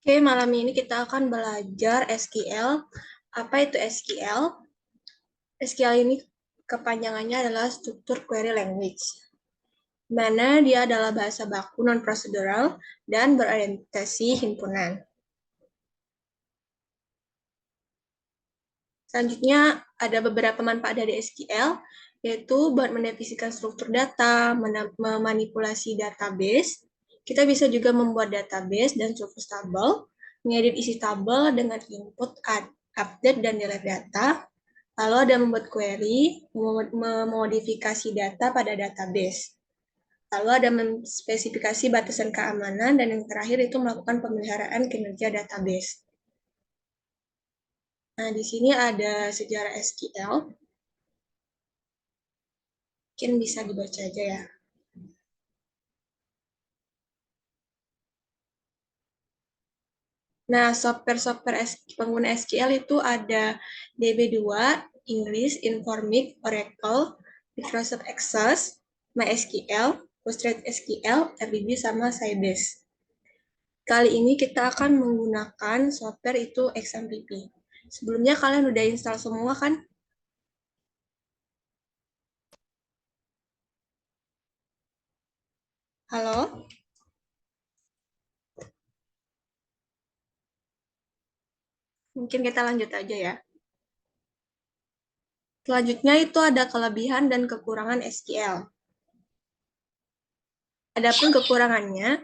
Oke, malam ini kita akan belajar SQL. Apa itu SQL? SQL ini kepanjangannya adalah Structure Query Language, di mana dia adalah bahasa baku non-procedural dan berorientasi himpunan. Selanjutnya, ada beberapa manfaat dari SQL, yaitu buat mendefinisikan struktur data, memanipulasi database. Kita bisa juga membuat database dan struktur tabel, mengedit isi tabel dengan input, update, dan delete data. Lalu ada membuat query, memodifikasi data pada database. Lalu ada menspesifikasi batasan keamanan, dan yang terakhir itu melakukan pemeliharaan kinerja database. Nah, di sini ada sejarah SQL. Mungkin bisa dibaca aja ya. Nah, software-software pengguna SQL itu ada DB2, English, Informix, Oracle, Microsoft Access, MySQL, PostgreSQL, RDB, sama Sybase. Kali ini kita akan menggunakan software itu XMPP. Sebelumnya kalian udah install semua kan? Halo? Mungkin kita lanjut aja ya. Selanjutnya itu ada kelebihan dan kekurangan SQL. Adapun kekurangannya,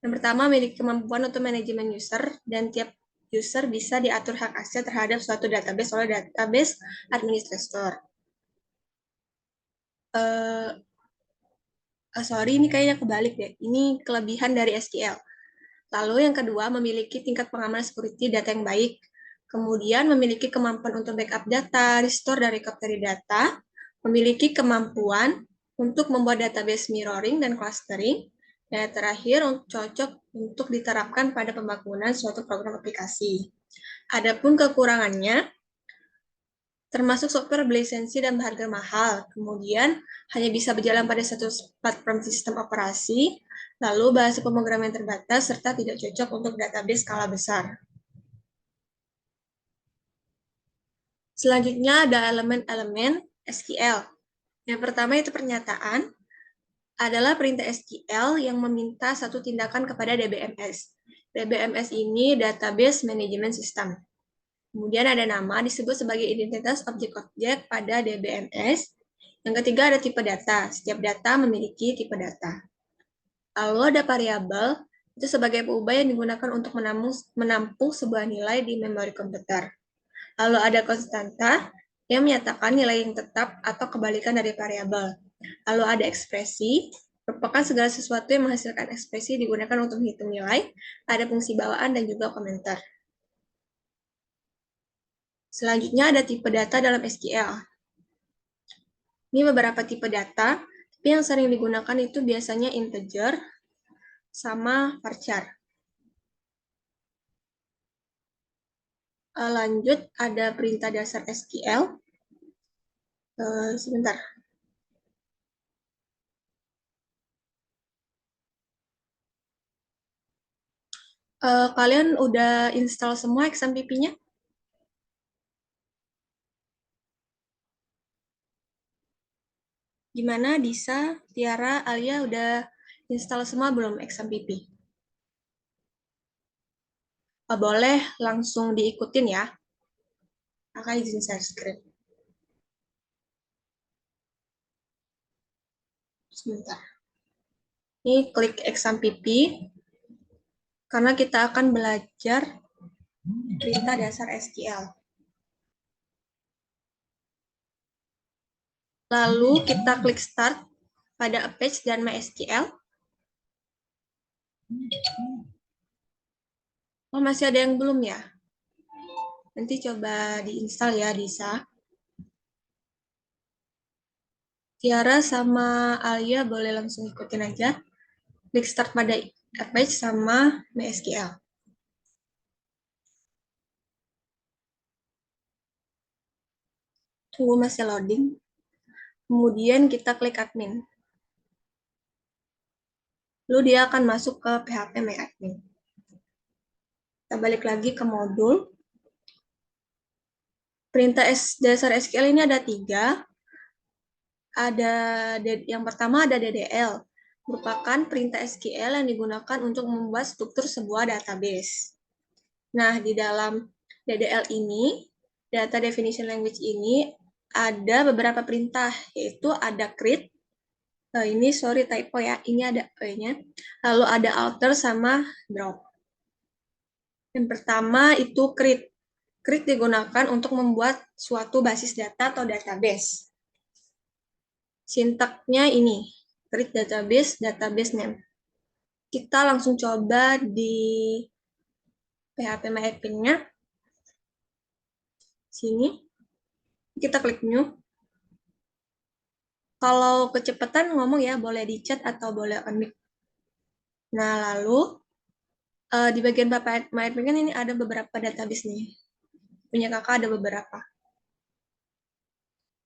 yang pertama memiliki kemampuan untuk manajemen user, dan tiap user bisa diatur hak akses terhadap suatu database oleh database administrator. Sorry, ini kayaknya kebalik deh. Ini kelebihan dari SQL. Lalu yang kedua, memiliki tingkat pengamanan security data yang baik. Kemudian memiliki kemampuan untuk backup data, restore dan recovery data, memiliki kemampuan untuk membuat database mirroring dan clustering, dan terakhir cocok untuk diterapkan pada pembangunan suatu program aplikasi. Adapun kekurangannya, termasuk software berlisensi dan berharga mahal, kemudian hanya bisa berjalan pada satu platform sistem operasi, lalu bahasa pemrograman terbatas, serta tidak cocok untuk database skala besar. Selanjutnya ada elemen-elemen SQL. Yang pertama itu pernyataan, adalah perintah SQL yang meminta satu tindakan kepada DBMS. DBMS ini Database Management System. Kemudian ada nama, disebut sebagai identitas objek-objek pada DBMS. Yang ketiga ada tipe data. Setiap data memiliki tipe data. Lalu ada variabel, itu sebagai peubah yang digunakan untuk menampung sebuah nilai di memori komputer. Lalu ada konstanta, yang menyatakan nilai yang tetap atau kebalikan dari variabel. Lalu ada ekspresi, merupakan segala sesuatu yang menghasilkan ekspresi digunakan untuk menghitung nilai, ada fungsi bawaan dan juga komentar. Selanjutnya ada tipe data dalam SQL. Ini beberapa tipe data, tapi yang sering digunakan itu biasanya integer sama varchar. Lanjut, ada perintah dasar SQL. Sebentar. Kalian udah install semua XMPP-nya? Gimana, Disa, Tiara, Alia udah install semua belum XMPP? Boleh langsung diikutin ya. Kakak izin share screen. Sebentar. Ini klik XMPP, karena kita akan belajar perintah dasar SQL. Lalu kita klik Start pada Apache dan MySQL. Oh, masih ada yang belum ya? Nanti coba diinstal ya, Disa. Tiara sama Alia boleh langsung ikutin aja. Klik Start pada Apache sama MySQL. Tunggu masih loading. Kemudian kita klik admin. Lalu dia akan masuk ke PHP My Admin. Kita balik lagi ke modul. Perintah dasar SQL ini ada 3. Yang pertama ada DDL, merupakan perintah SQL yang digunakan untuk membuat struktur sebuah database. Nah, di dalam DDL ini, Data Definition Language ini, ada beberapa perintah, yaitu ada create, ini sorry typo ya, ini ada E-nya, lalu ada alter sama drop. Yang pertama itu create. Create digunakan untuk membuat suatu basis data atau database. Sintaknya ini, create database, database name. Kita langsung coba di PHP MyAdmin-nya. Sini, kita klik new. Kalau kecepatan ngomong ya, boleh di chat atau boleh on mic. Nah, lalu di bagian MyAdmin kan ini ada beberapa database nih. Punya kakak ada beberapa.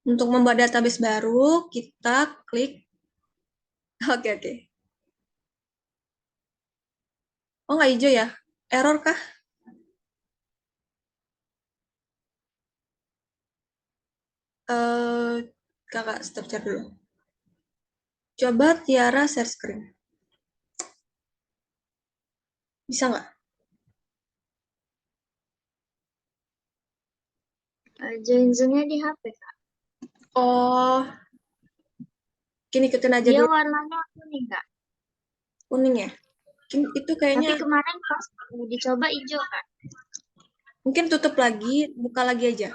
Untuk membuat database baru, kita klik. Oke. Oh, nggak hijau ya? Error kah? Kakak stop chat dulu. Coba Tiara share screen. Bisa nggak? Join Zoom-nya di HP, Kak. Oh, kini ikutin aja Dia dulu. warnanya kuning, Kak. Kuning ya? Itu kayaknya. Tapi kemarin pas dicoba hijau, Kak. Mungkin tutup lagi, buka lagi aja.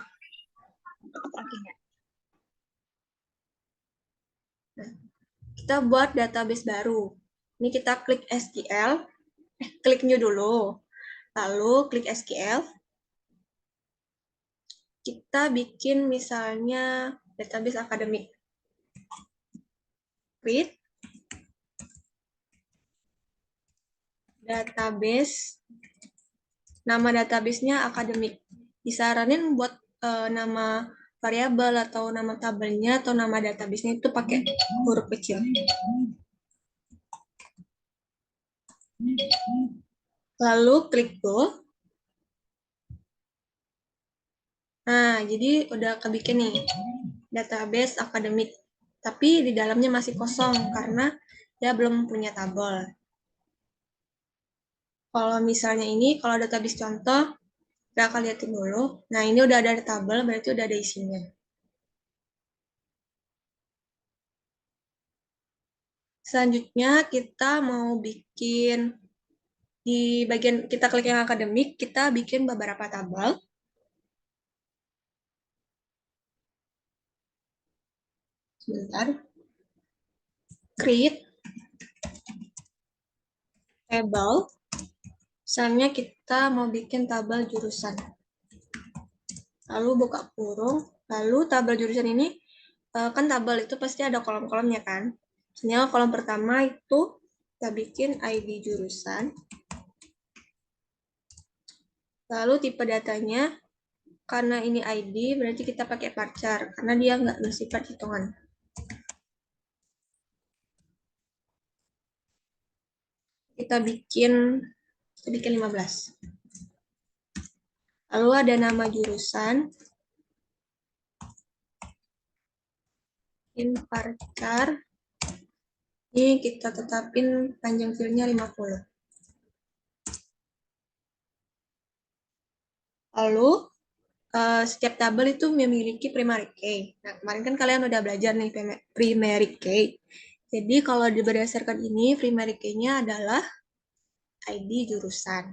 Oke, Kak. Nah, kita buat database baru. Ini kita klik SQL, klik new dulu. Lalu klik SQL. Kita bikin misalnya database akademik. Create database. Nama database-nya akademik. Disaranin buat nama variabel atau nama tabelnya atau nama database-nya itu pakai huruf kecil. Lalu klik go. Nah, jadi udah kebikin nih database akademik. Tapi di dalamnya masih kosong karena dia belum punya tabel. Kalau misalnya ini, kalau database contoh, kita akan lihatin dulu. Nah, ini udah ada tabel, berarti udah ada isinya. Selanjutnya kita mau bikin di bagian kita klik yang akademik, kita bikin beberapa tabel. Sebentar. Create table. Misalnya kita mau bikin tabel jurusan. Lalu buka kurung. Lalu tabel jurusan ini, kan tabel itu pasti ada kolom-kolomnya kan. Misalnya kolom pertama itu kita bikin ID jurusan. Lalu tipe datanya, karena ini ID, berarti kita pakai varchar, karena dia nggak bersifat hitungan. Kita bikin 15. Lalu ada nama jurusan. In varchar. Ini kita tetapin panjang filenya 50. Lalu, setiap tabel itu memiliki primary key. Nah, kemarin kan kalian udah belajar nih primary key. Jadi, kalau berdasarkan ini, primary key-nya adalah ID jurusan.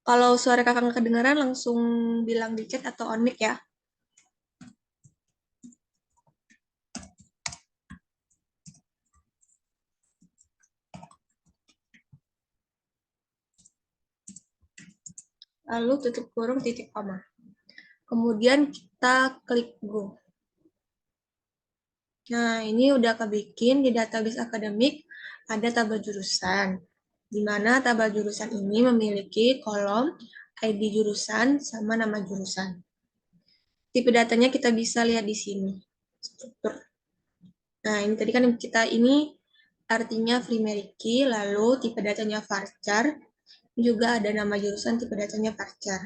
Kalau suara kakak nggak kedengeran, langsung bilang di chat atau on mic ya. Lalu tutup kurung titik koma. Kemudian kita klik go. Nah, ini udah kebikin di database akademik ada tabel jurusan, di mana tabel jurusan ini memiliki kolom ID jurusan sama nama jurusan. Tipe datanya kita bisa lihat di sini. Struktur. Nah, ini tadi kan kita ini artinya primary key, lalu tipe datanya varchar, Juga ada nama jurusan, tipe datanya varchar.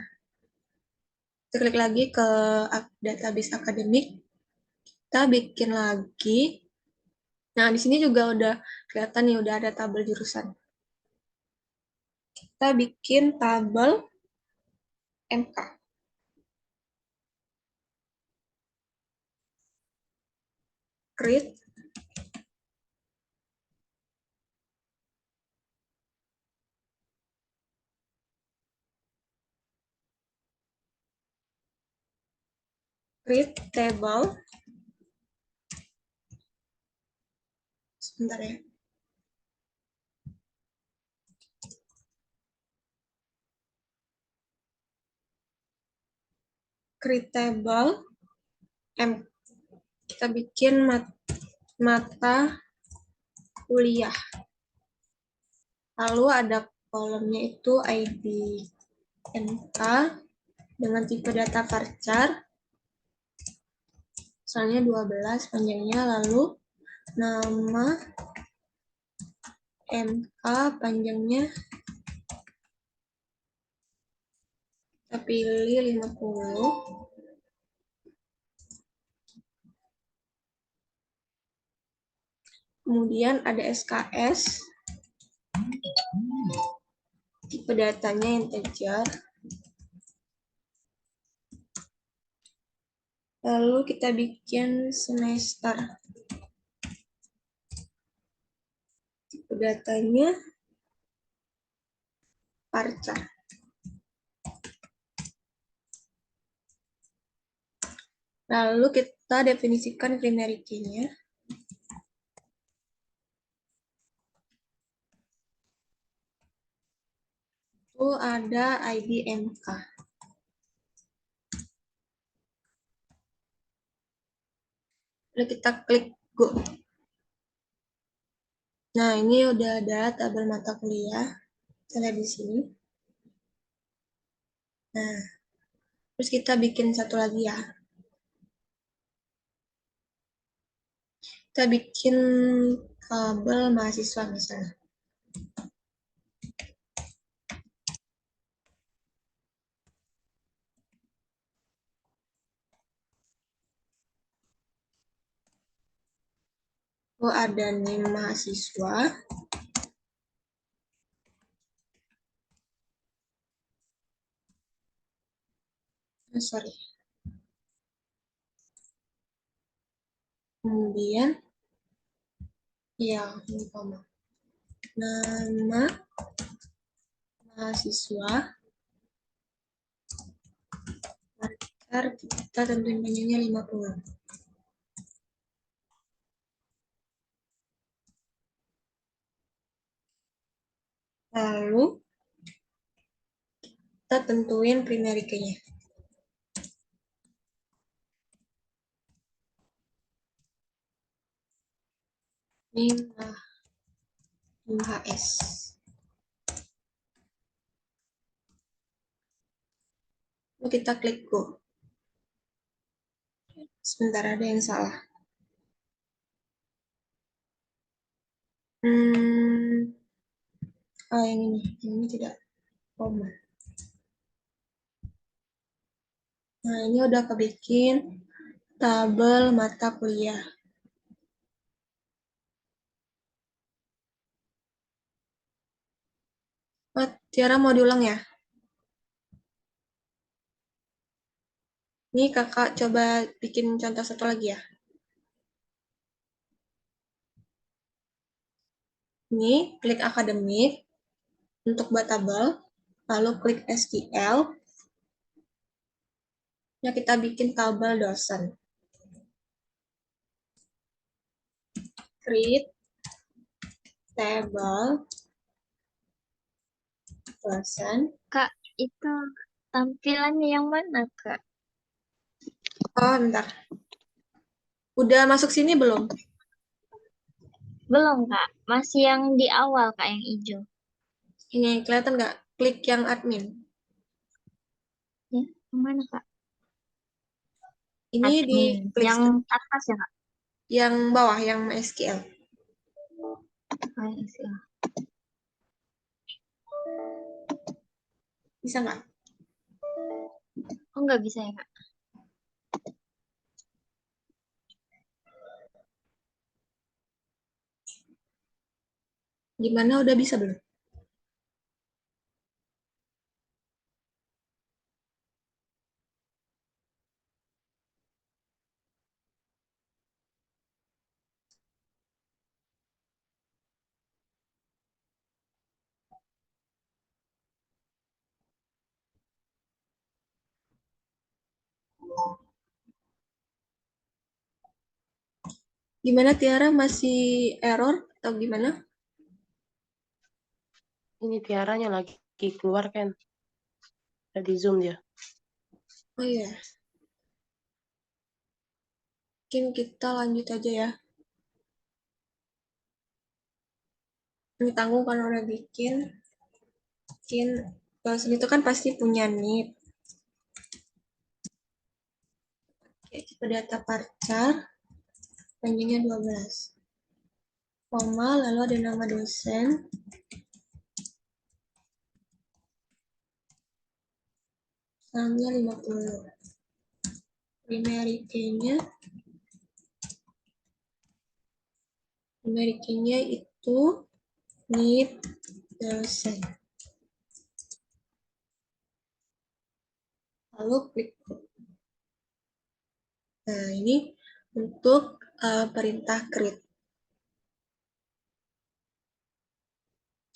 Kita klik lagi ke database akademik, kita bikin lagi. Nah, di sini juga udah kelihatan nih, udah ada tabel jurusan. Kita bikin tabel MK. Create. Create table. Sebentar ya. Create table M. Kita bikin mata kuliah. Lalu ada kolomnya itu ID MK dengan tipe data varchar. Misalnya 12 panjangnya, lalu nama MK panjangnya kita pilih 50. Kemudian ada SKS, tipe datanya integer. Lalu kita bikin semester, tipe datanya varchar. Lalu kita definisikan primary key-nya. Itu ada ID MK. Lalu kita klik go. Nah, ini udah ada tabel mata kuliah. Kita lihat di sini. Nah, terus kita bikin satu lagi ya. Kita bikin tabel mahasiswa misalnya. Oh, ada nih mahasiswa. Sorry. Kemudian, ya, nama mahasiswa. Kita tentuin panjangnya 50. Lalu, kita tentuin primary key-nya. Ini MHS. Lalu kita klik go. Sebentar, ada yang salah. Oh, yang ini tidak koma. Nah, ini udah kebikin tabel mata kuliah. Oh, Tiara mau diulang ya? Ini kakak coba bikin contoh satu lagi ya. Ini klik akademik untuk buat tabel, lalu klik SQL. Ya, kita bikin tabel dosen. Create table dosen. Kak, itu tampilannya yang mana, Kak? Oh, bentar. Udah masuk sini belum? Belum, Kak. Masih yang di awal, Kak, yang hijau. Ini kelihatan nggak? Klik yang admin. Ya, yang mana, Kak? Ini di Admin. klik Yang atas ya, Kak? yang bawah, yang SQL. Oh, yang isi. Bisa nggak? Oh, nggak bisa ya, Kak? Gimana, udah bisa belum? Gimana Tiara, masih error atau gimana? Ini Tiaranya lagi keluar kan. Di Zoom dia. Oh iya, mungkin kita lanjut aja ya. Ini tanggung kan udah bikin. Mungkin dosen itu kan pasti punya NIP. Oke, tipe data parcar, panjangnya 12. Koma, lalu ada nama dosen. Salangnya 50. Primary key-nya itu NIP dosen. Lalu klik. Nah, ini untuk perintah create.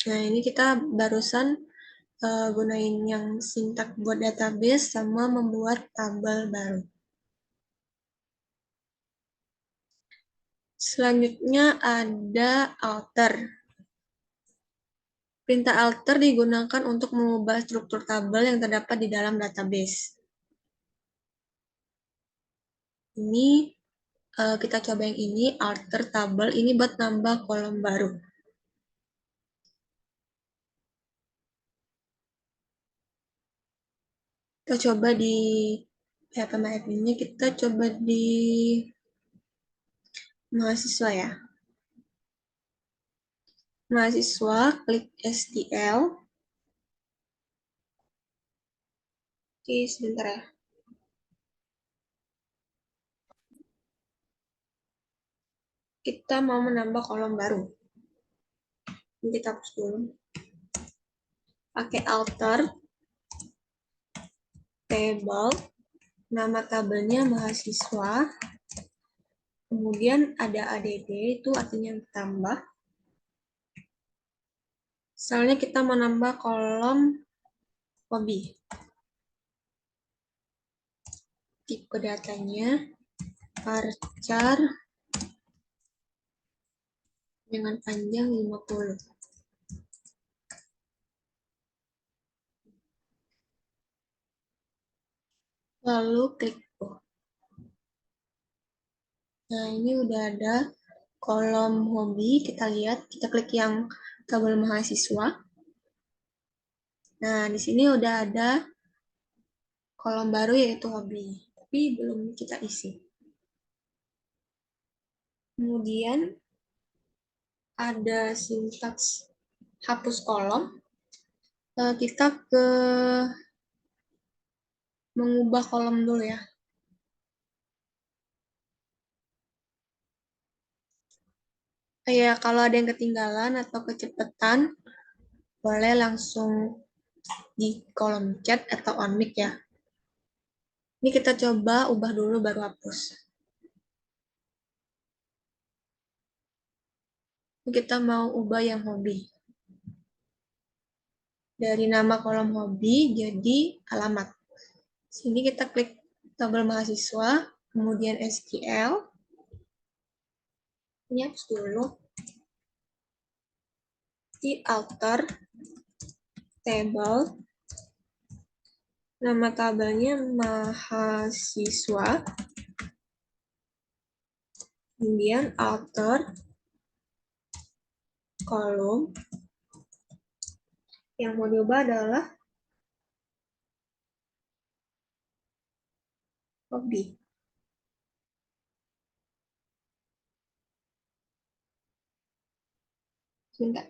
Nah, ini kita barusan gunain yang sintak buat database sama membuat tabel baru. Selanjutnya ada alter. Perintah alter digunakan untuk mengubah struktur tabel yang terdapat di dalam database. Ini kita coba yang ini, alter tabel, ini buat nambah kolom baru. Kita coba di PHP ini, kita coba di mahasiswa ya. Mahasiswa, klik STL. Oke, sebentar ya. Kita mau menambah kolom baru. Ini kita hapus dulu. Pakai alter, table, nama tabelnya mahasiswa, kemudian ada add, itu artinya tambah. Misalnya kita mau nambah kolom hobi. Tipe datanya varchar dengan panjang 50. Lalu klik go. Nah, ini udah ada kolom hobi. Kita lihat, kita klik yang tabel mahasiswa. Nah, di sini udah ada kolom baru yaitu hobi, tapi belum kita isi. Kemudian ada sintaks hapus kolom. Kita ke mengubah kolom dulu ya. Ya, kalau ada yang ketinggalan atau kecepatan, boleh langsung di kolom chat atau on mic ya. Ini kita coba ubah dulu baru hapus. Ini kita mau ubah yang hobi. Dari nama kolom hobi jadi alamat. Sini kita klik tabel mahasiswa, kemudian SQL. Ini hapus dulu. Di alter table, nama tabelnya mahasiswa, kemudian alter kolom, yang mau diubah adalah hobi. Sebentar.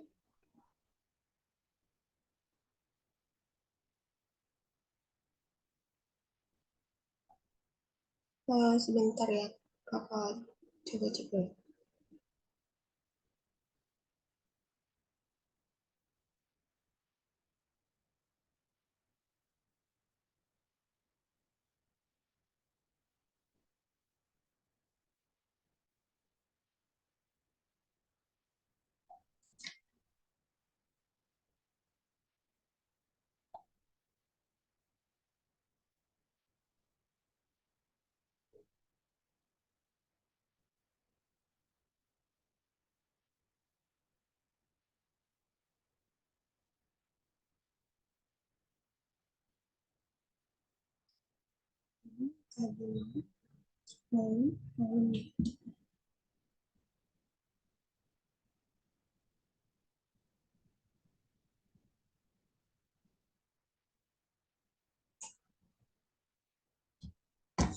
Sebentar ya, kakak coba cek dulu.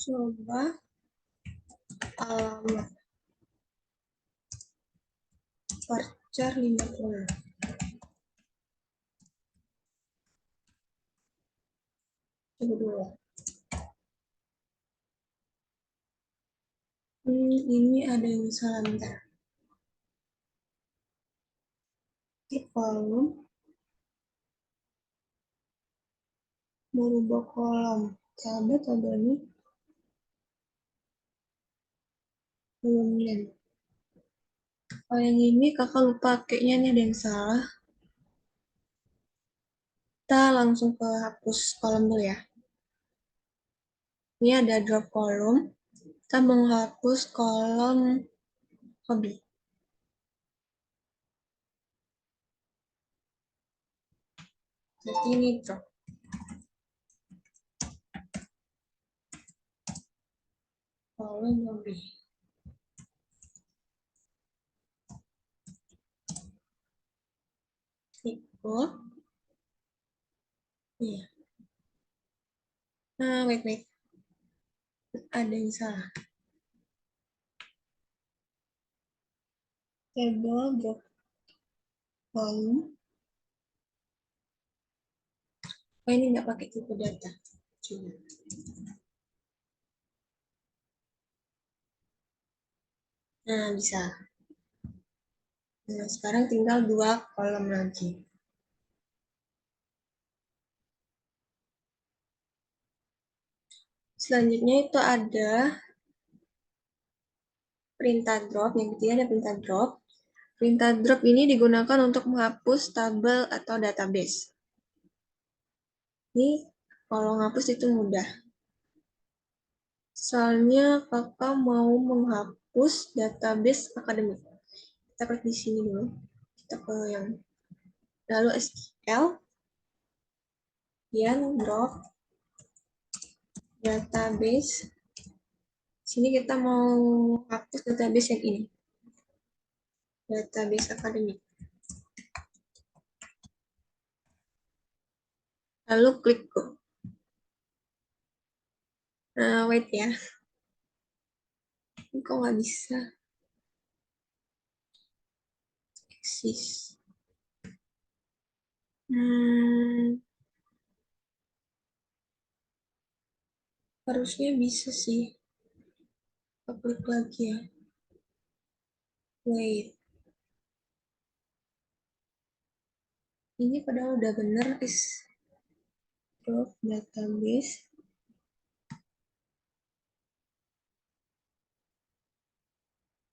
Coba alamat Varchar 50. Coba dulu. Ini ada yang salah, bentar. Klik kolom, merubah kolom. Sahabat ada nih, belum lihat. Kalau yang ini kakak lupa, kayaknya ini ada yang salah. Kita langsung ke hapus kolom dulu ya. Ini ada drop kolom. Kita menghapus kolom hobi. Jadi ini drop. Kolom hobi. Ikut. Iya. Nah, wait. Ada yang salah. Table drop kolom. Oh, ini nggak pakai tipe data. Coba. Nah, bisa. Nah, sekarang tinggal 2 kolom lagi. Selanjutnya itu ada perintah drop. Yang ketiga ada perintah drop. Perintah drop ini digunakan untuk menghapus tabel atau database. Ini kalau menghapus itu mudah. Soalnya kakak mau menghapus database akademik. Kita klik di sini dulu. Kita ke yang lalu SQL, yang drop database. Sini kita mau hapus database yang ini. Database akademik. Lalu klik go. Nah, wait ya. Ini kok nggak bisa? Exist. Harusnya bisa sih. Klik lagi ya. Wait. Ini padahal udah bener is drop database.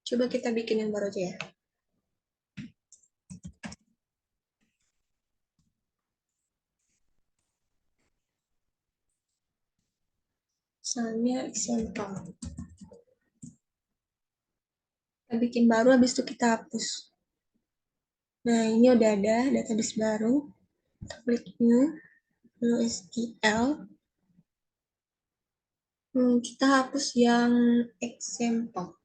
Coba kita bikin yang baru aja ya. Misalnya example. Kita bikin baru, habis itu kita hapus. Nah, ini udah ada database baru. Kita klik new, lalu SQL. Kita hapus yang example.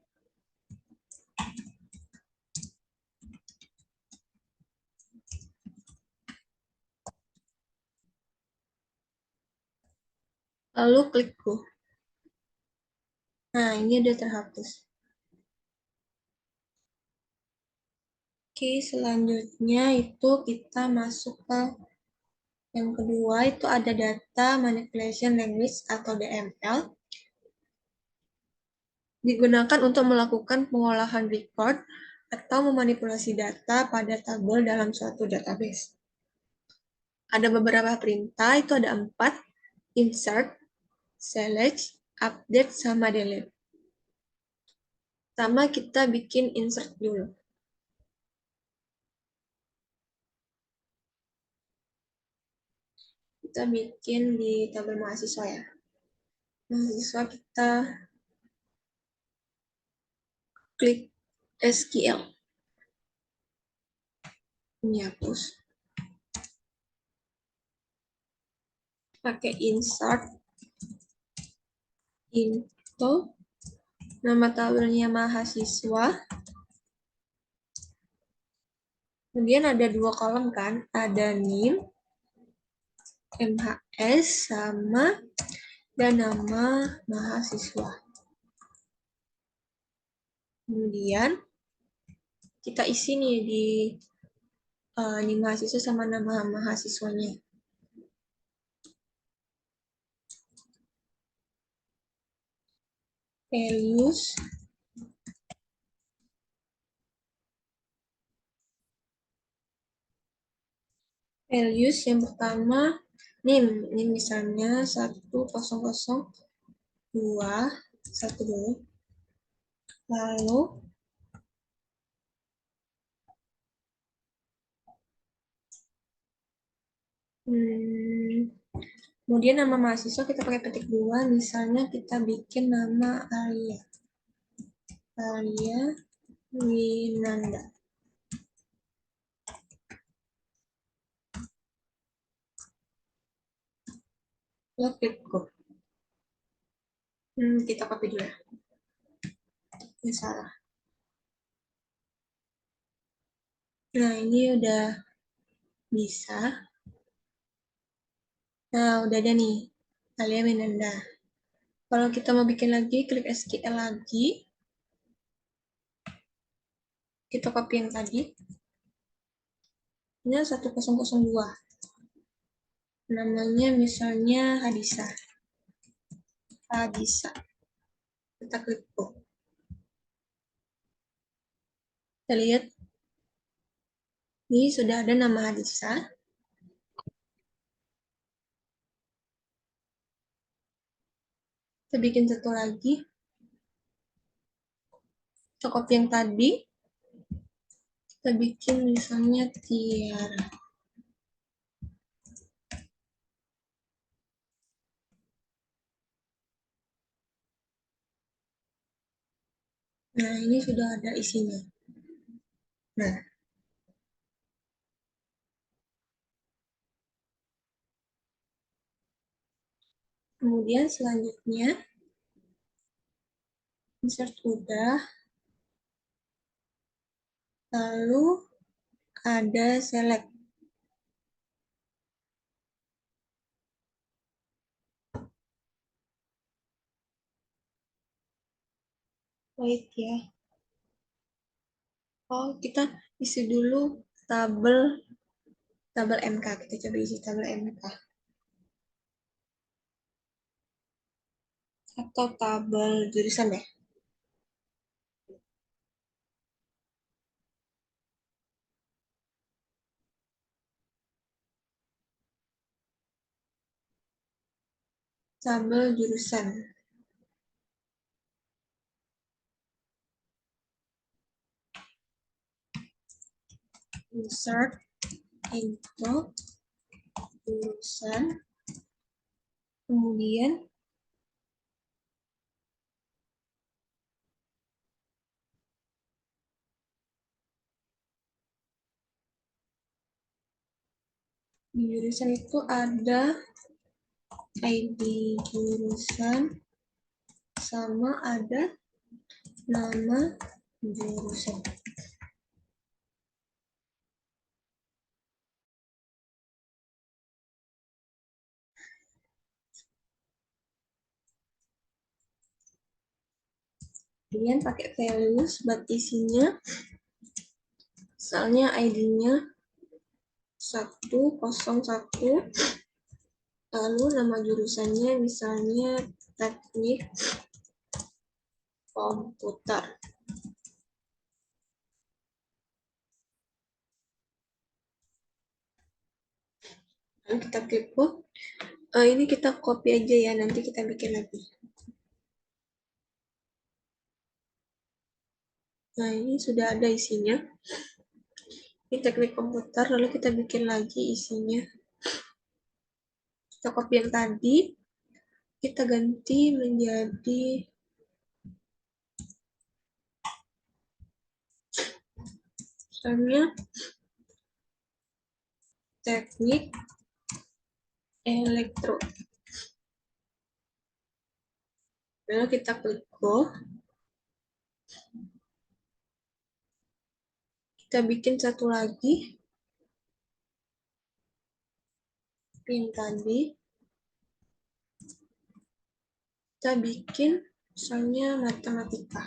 Lalu klik go. Nah, ini udah terhapus. Oke, selanjutnya itu kita masuk ke yang kedua, itu ada data manipulation language atau DML. digunakan untuk melakukan pengolahan record atau memanipulasi data pada tabel dalam suatu database. Ada beberapa perintah, itu ada 4, insert, select, update, sama delete. Pertama kita bikin insert dulu. Kita bikin di tabel mahasiswa ya. Mahasiswa kita klik SQL. Ini hapus. Pakai insert info, nama tabelnya mahasiswa. Kemudian ada 2 kolom kan, ada NIM, MHS, sama dan nama mahasiswa. Kemudian kita isi nih di NIM mahasiswa sama nama mahasiswanya. Values yang pertama NIM, ini misalnya 1002, satu dulu. Lalu kemudian nama mahasiswa kita pakai petik 2, misalnya kita bikin nama Alia Winanda. Lalu klik go. Kita copy dulu ya. Ini salah. Nah, ini udah bisa. Nah, udah ada nih. Alia Winanda. Kalau kita mau bikin lagi, klik SQL lagi. Kita copy yang tadi. Ini 1002. Namanya misalnya Hadisa. Kita klik go. Kita lihat. Ini sudah ada nama Hadisa. Kita bikin satu lagi. Kita copy yang tadi. Kita bikin misalnya Tiara. Nah, ini sudah ada isinya. Nah, kemudian selanjutnya, insert udah, lalu ada select. Wait ya. Oh, kita isi dulu tabel MK. Kita coba isi tabel MK. Atau tabel jurusan deh. Tabel jurusan. Insert info jurusan. Kemudian di jurusan itu ada ID jurusan sama ada nama jurusan. Kemudian pakai values buat isinya. Misalnya ID-nya 101, lalu nama jurusannya misalnya teknik komputer. Lalu kita klik ini kita copy aja ya, nanti kita bikin lagi. Nah, ini sudah ada isinya. Ini teknik komputer, lalu kita bikin lagi isinya. Kita copy yang tadi, kita ganti menjadi misalnya teknik elektro. Lalu kita klik go. Kita bikin satu lagi. Yang tadi. Kita bikin misalnya matematika.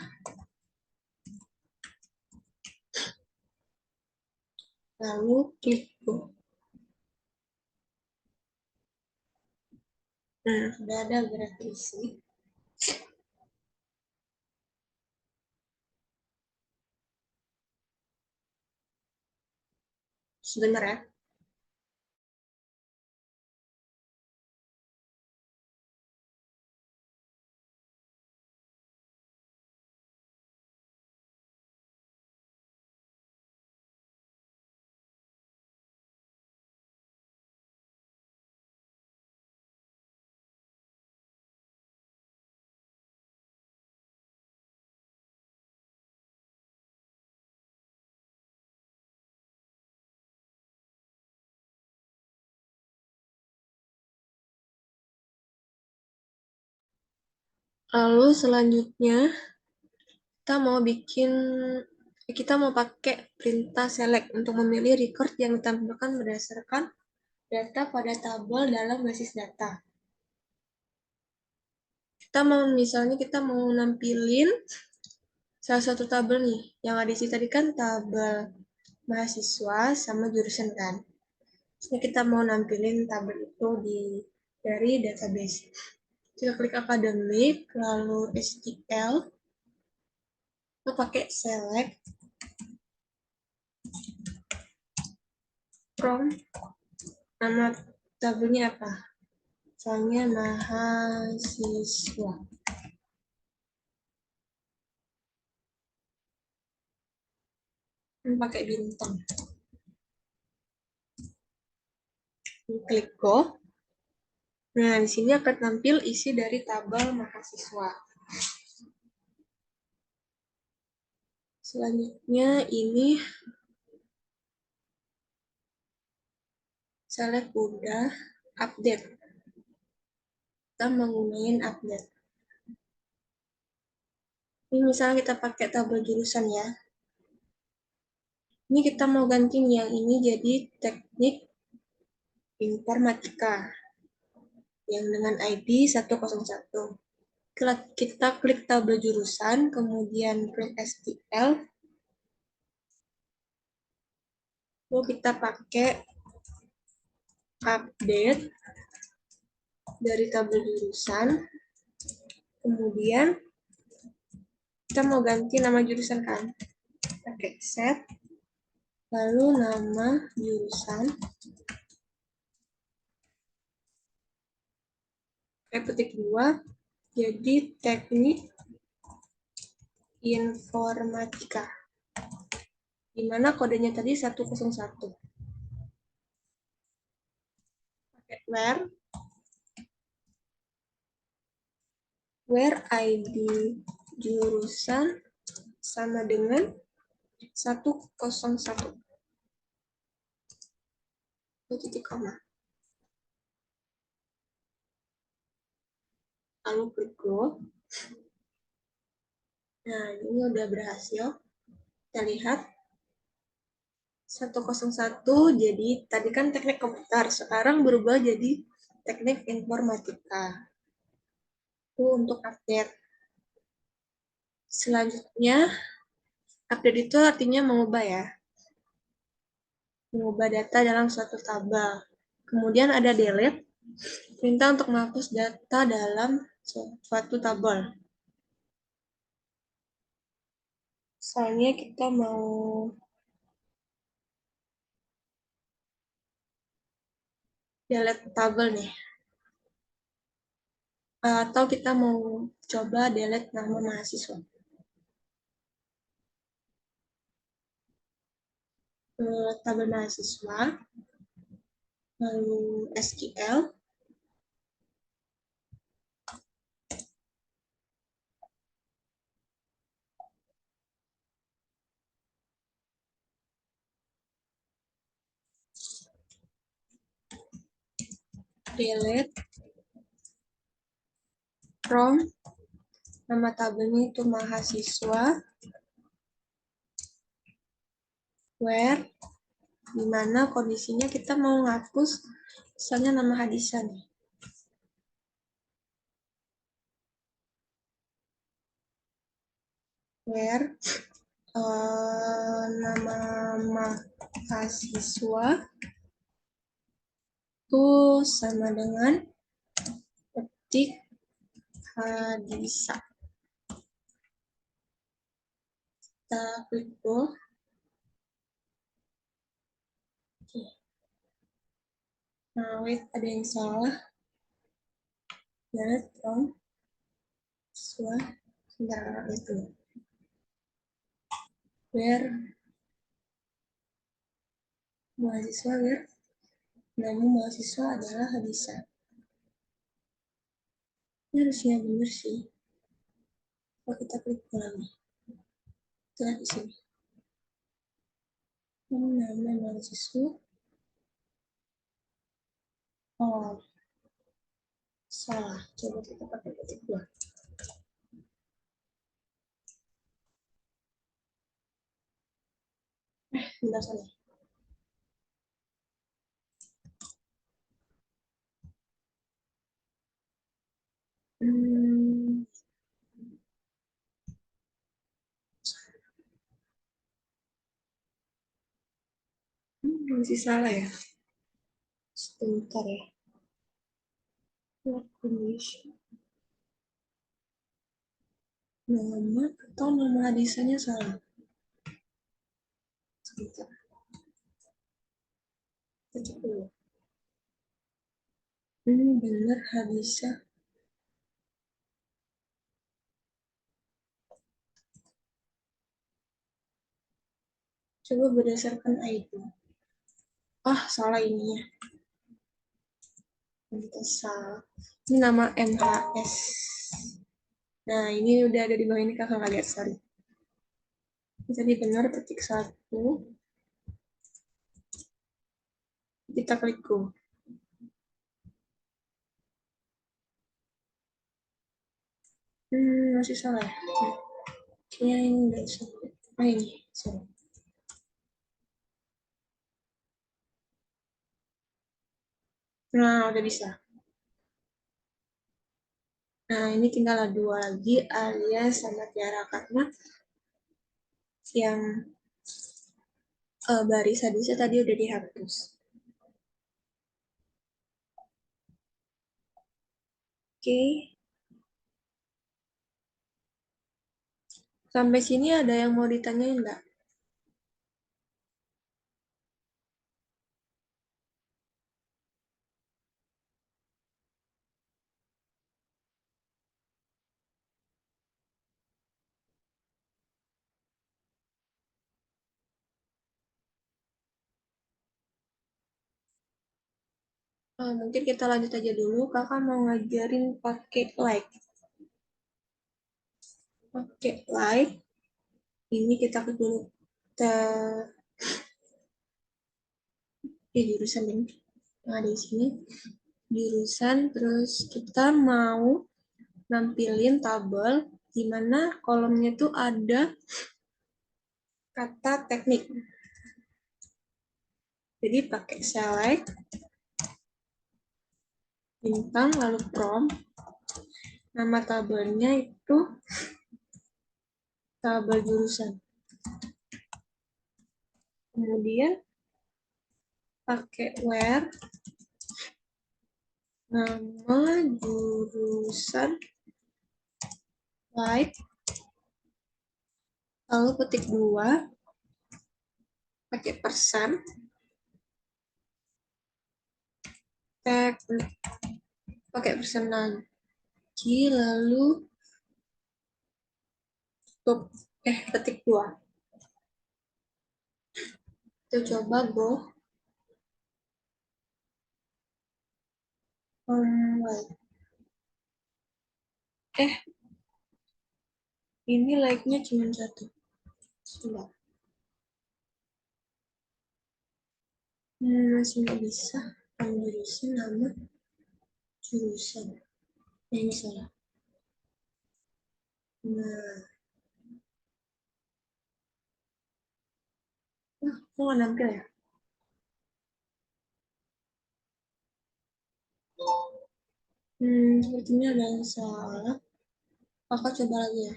Lalu klik go. Nah, sudah ada beberapa isi. Sebentar ya. Lalu selanjutnya kita mau pakai perintah select untuk memilih record yang ditampilkan berdasarkan data pada tabel dalam basis data. Misalnya kita mau nampilin salah satu tabel nih, yang ada di sini tadi kan tabel mahasiswa sama jurusan kan. Jadi kita mau nampilin tabel itu dari database. Kita klik akademik, lalu SQL, kita pakai select from nama tabelnya apa? Misalnya mahasiswa. Ini pakai bintang. Klik go. Nah, di sini akan tampil isi dari tabel mahasiswa. Selanjutnya ini select udah, update. Kita menggunakan update. Ini misalnya kita pakai tabel jurusan ya. Ini kita mau ganti yang ini jadi teknik informatika yang dengan ID 101. Kita klik tabel jurusan, kemudian klik SQL, lalu kita pakai update dari tabel jurusan, kemudian kita mau ganti nama jurusan kan, pakai set, lalu nama jurusan, petik 2, jadi teknik informatika, dimana kodenya tadi 101. Pakai where ID jurusan sama dengan 101. Titik koma. Lalu klik go. Nah, ini udah berhasil. Kita lihat 101 jadi tadi kan teknik komputer, sekarang berubah jadi teknik informatika. Itu untuk update. Selanjutnya, update itu artinya mengubah ya. Mengubah data dalam suatu tabel. Kemudian ada delete, perintah untuk menghapus data dalam suatu tabel. Misalnya kita mau delete tabel nih. Atau kita mau coba delete nama mahasiswa. Tabel mahasiswa, lalu SQL, delete from, nama tabelnya itu mahasiswa, where, di mana kondisinya kita mau ngapus misalnya nama Hadisa nih. Where nama mahasiswa itu sama dengan ketik Hadisa. Kita klik go. Oke. Nah, wait, ada yang salah. Delete from mahasiswa. Sebentar, itu. Where mahasiswa, where nama mahasiswa adalah Hadisa. Ini harusnya benar sih. Kalau kita klik lagi. Kita lihat di sini. Nama mahasiswa. Oh, salah. Coba kita pakai ketik dua. Bentar salah. Masih salah ya. Sebentar ya. Condition. Nama atau nama Hadisanya salah. Sebentar. Kita cek dulu. Benar Hadisa. Coba berdasarkan ID. Salah ininya. Kita salah. Ini nama MHS. Nah, ini udah ada di bawah ini, kakak nggak lihat, sorry. Jadi benar ketik 1. Kita klik go. Masih salah. Kayaknya ini nggak sampai. Ini, sorry. Nah, udah bisa. Nah, ini tinggal 2 lagi, alias sama Tiara, karena yang baris Hadisa tadi udah dihapus. Oke. Sampai sini ada yang mau ditanyain nggak? Mungkin kita lanjut aja dulu. Kakak mau ngajarin pakai like. Pakai like. Ini kita klik dulu. Jurusan ini. Yang ada di sini. Jurusan. Terus kita mau nampilin tabel di mana kolomnya tuh ada kata teknik. Jadi pakai select, bintang, lalu prompt. Nama tabelnya itu tabel jurusan. Kemudian pakai where, nama jurusan like, Lalu petik 2, pakai persen, pakai persen lagi, lalu tutup, petik 2. Kita coba go. Ini like-nya cuma 1. Sudah. Masih nggak bisa. Jurusan nama jurusan. Nah, ini salah. Nah, kok nggak nampil ya? Sepertinya ada yang salah. Kakak coba lagi ya.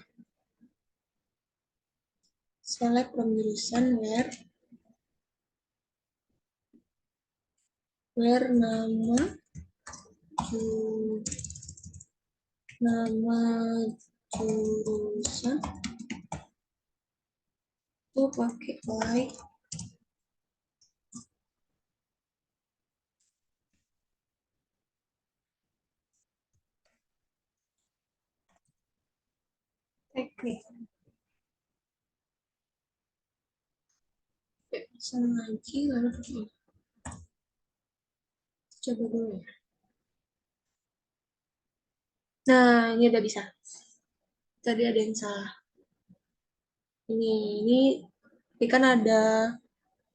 Select from jurusan where nama jurusan itu pakai like. Teknik. Pesan lagi lalu begini. Coba dulu ya. Nah, ini udah bisa. Tadi ada yang salah. Ini kan ada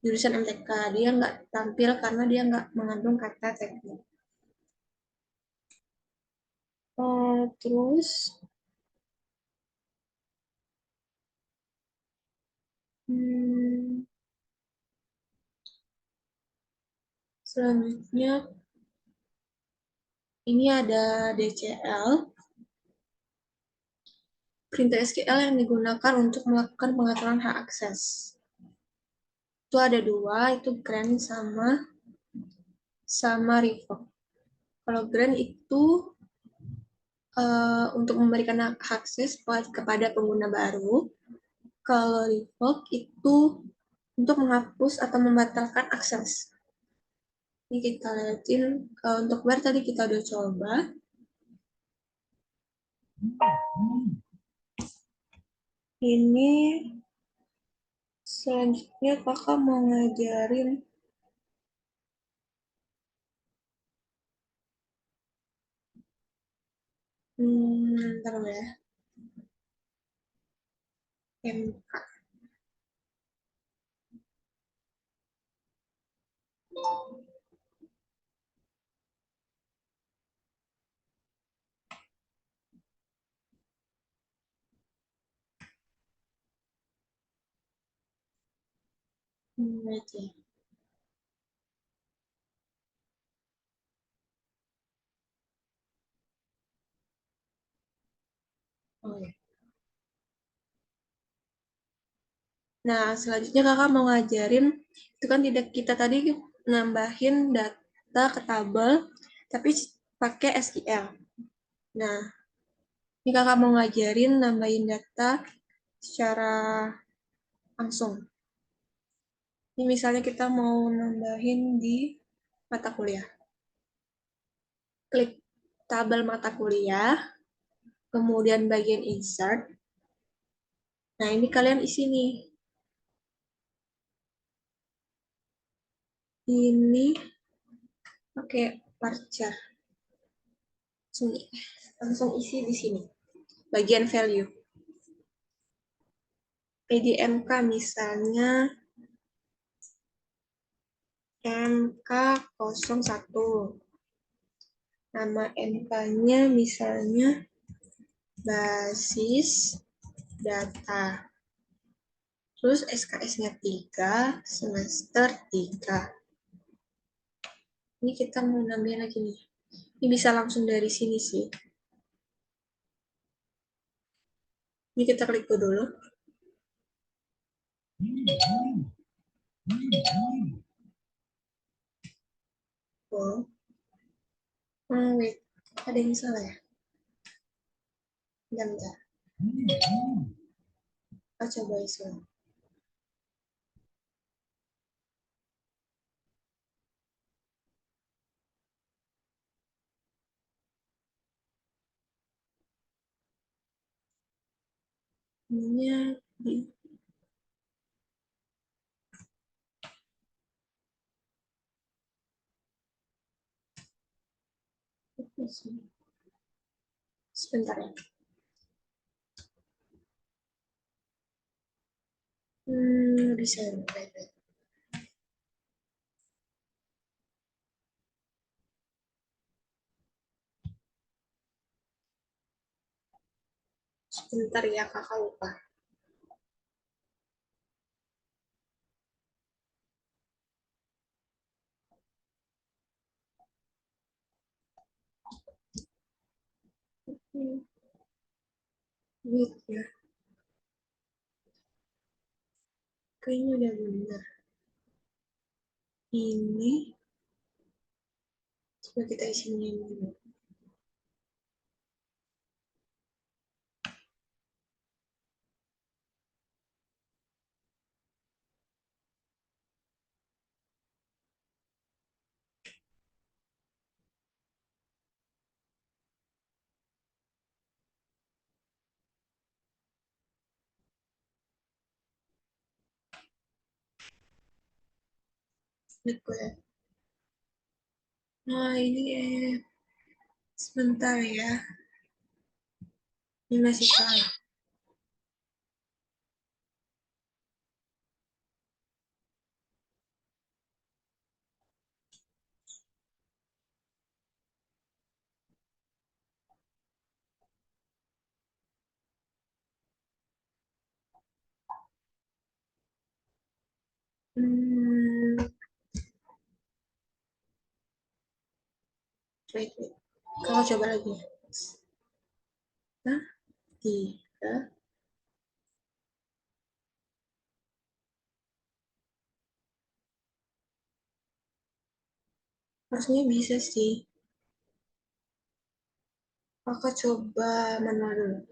jurusan MTK, dia nggak tampil karena dia nggak mengandung kata teknik. Terus selanjutnya ini ada DCL, perintah SQL yang digunakan untuk melakukan pengaturan hak akses. Itu ada 2, itu grant sama revoke. Kalau grant itu untuk memberikan hak akses kepada pengguna baru. Kalau revoke itu untuk menghapus atau membatalkan akses. Ini kita lihatin, kalau untuk where tadi kita udah coba. Ini selanjutnya kakak mau ngajarin ntar ya. MK. Wait ya. Oh ya. Nah, selanjutnya kakak mau ngajarin, itu kan tidak kita tadi nambahin data ke tabel, tapi pakai SQL. Nah, ini kakak mau ngajarin nambahin data secara langsung. Ini misalnya kita mau nambahin di mata kuliah. Klik tabel mata kuliah, kemudian bagian insert. Nah, ini kalian isi nih. Ini pakai varchar. Langsung isi di sini. Bagian value. PDMK misalnya MK01. Nama MK-nya misalnya basis data. Terus SKS-nya 3, semester 3. Ini kita mau nambahin lagi nih. Ini bisa langsung dari sini sih. Ini kita klik dulu. Oh, wait. Ada yang salah ya? Bentar. Kita coba isi. Ininya di sebentar ya. Bisa. Baik-baik. Sebentar ya, kakak lupa. Wait ya, kayaknya udah benar. Ini, coba kita isinya dulu. Wait gue. Nah ini sebentar ya. Ini masih salah. Wait. Kalau coba lagi ya. Nah, 3. Harusnya bisa sih. Aku coba manual dulu.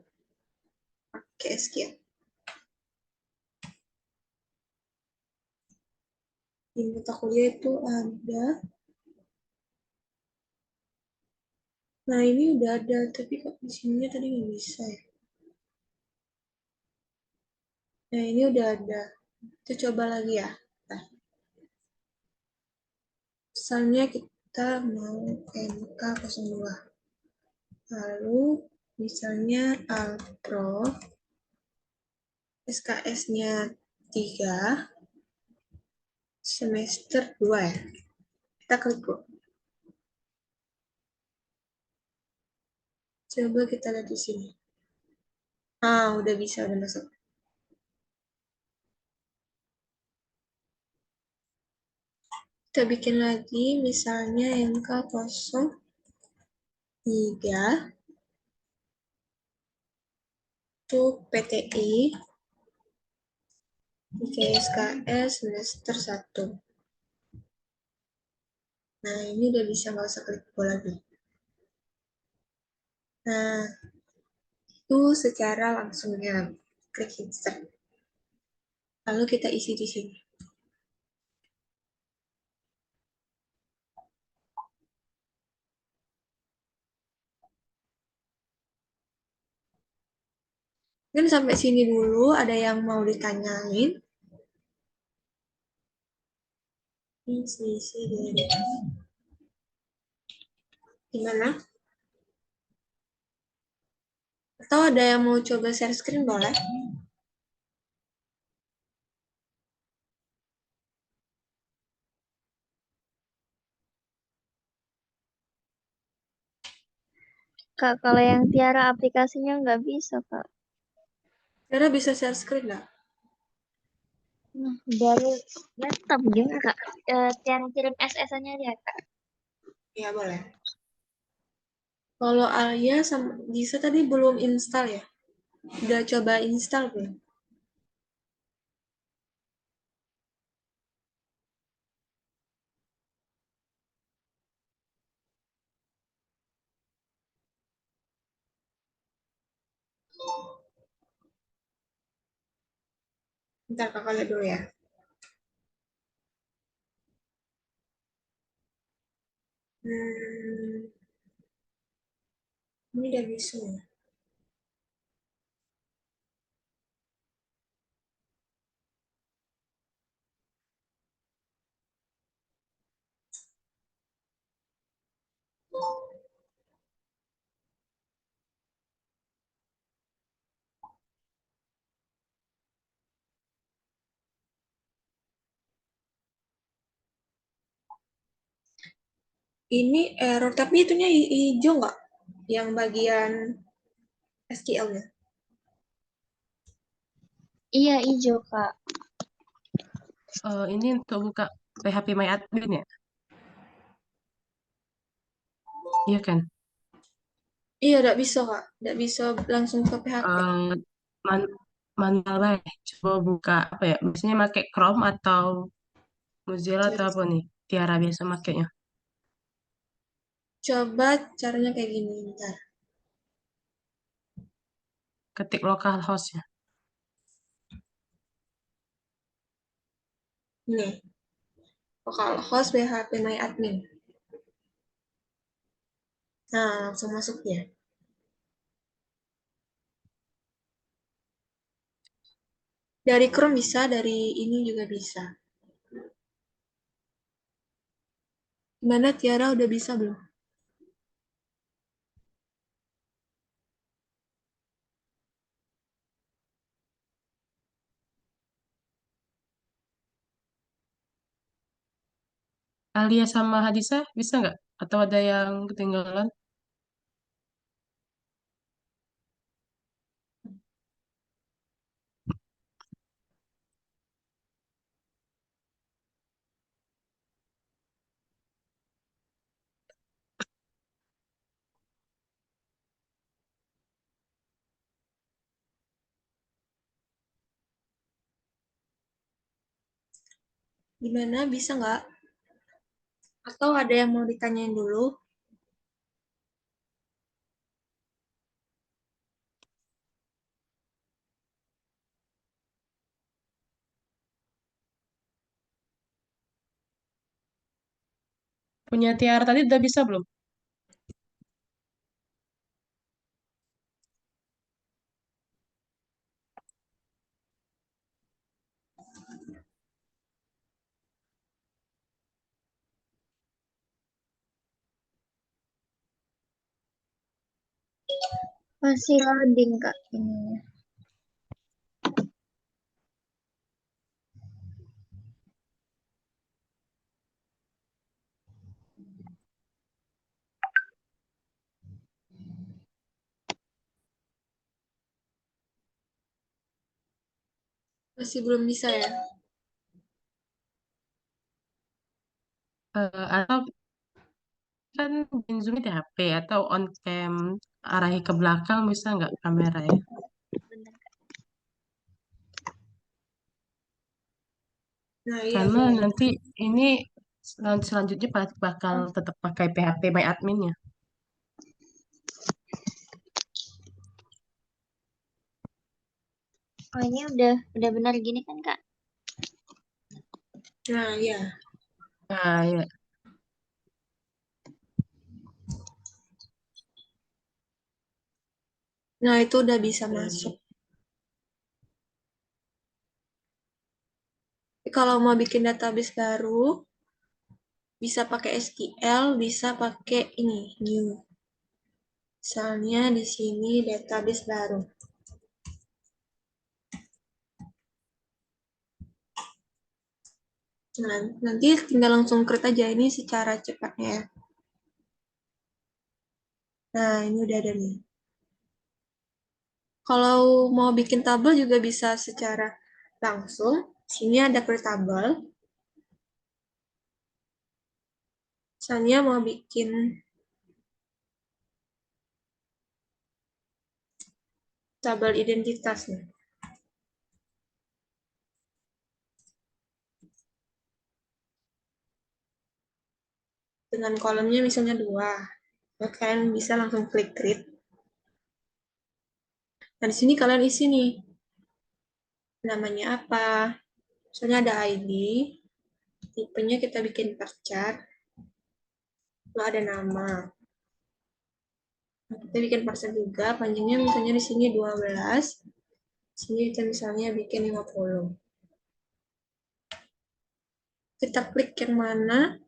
Pakai SQL. Di mata kuliah itu ada. Nah ini udah ada, tapi kok di sini tadi nggak bisa ya. Nah ini udah ada. Kita coba lagi ya. Nah, misalnya kita mau MK02. Lalu misalnya Alpro SKS-nya 3, semester 2 ya. Kita klik kok. Coba kita lihat di sini. Udah bisa, udah masuk. Kita bikin lagi, misalnya MK03 itu PTI SKS semester 1. Nah, ini udah bisa, nggak usah klik go lagi. Nah, itu secara langsungnya. Klik insert. Lalu kita isi di sini. Mungkin sampai sini dulu, ada yang mau ditanyain. Isi dari gimana? Atau ada yang mau coba share screen boleh? Kak, kalau yang Tiara aplikasinya nggak bisa, Kak. Karena bisa share screen nggak? Nah, dari laptop gimana, Kak? Tiara kirim SS-nya aja, Kak. Ya, boleh. Kalau Alia sama Gisa tadi belum install ya? Udah coba install belum? Bentar, kakak lihat dulu ya. Hmm, ini udah bisa ya. Ini error, tapi itunya hijau nggak? Yang bagian SQL-nya. Iya, hijau, Kak. Ini untuk buka PHP My Admin ya? Iya kan? Iya, nggak bisa, Kak. Nggak bisa langsung ke PHP. Eh, man manual lah. Coba buka apa ya? Biasanya pakai Chrome atau Mozilla atau apa nih? Tiara biasa makainya. Coba caranya kayak gini, bentar. Ketik localhost ya. Nih, localhost phpMyAdmin. Nah, langsung masuk ya. Dari Chrome bisa, dari ini juga bisa. Gimana Tiara udah bisa belum? Alia sama Hadisa bisa nggak? Atau ada yang ketinggalan? Gimana, bisa nggak? Atau ada yang mau ditanyain dulu? Punya Tiara tadi udah bisa belum? Masih loading, Kak, ininya. Masih belum bisa ya? Atau kan bikin zoom di HP atau on cam arahi ke belakang bisa nggak kamera ya? Bentar, Kak. Nah, iya Karena boleh. nanti ini selanjutnya bakal tetap pakai PHP My Admin ya. Oh, ini udah benar gini kan, Kak? Nah, iya. Nah, ya. Nah, itu udah bisa masuk. Tapi kalau mau bikin database baru, bisa pakai SQL, bisa pakai ini, new. Misalnya di sini database baru. Nah, nanti tinggal langsung create aja ini secara cepatnya ya. Nah, ini udah ada nih. Kalau mau bikin tabel juga bisa secara langsung. Sini ada create tabel. Misalnya mau bikin tabel identitas nih. Dengan kolomnya misalnya 2. Kalian bisa langsung klik create. Nah, di sini kalian isi nih namanya apa. Misalnya ada ID, tipenya kita bikin varchar, lalu ada nama. Nah, kita bikin parser juga, panjangnya misalnya di sini 12, sini kita misalnya bikin 50. Kita klik yang mana,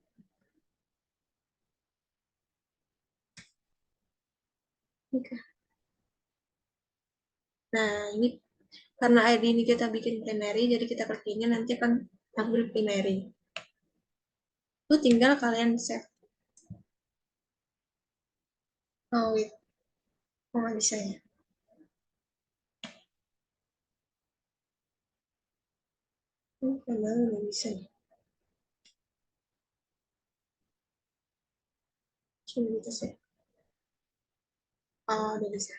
nah ini karena ID ini kita bikin primary, jadi kita klik ini nanti akan tampil primary. Itu tinggal kalian save. Oh, wait. Oh, nggak bisa ya. Padahal nggak bisa ya. Coba kita save. Oh, udah bisa.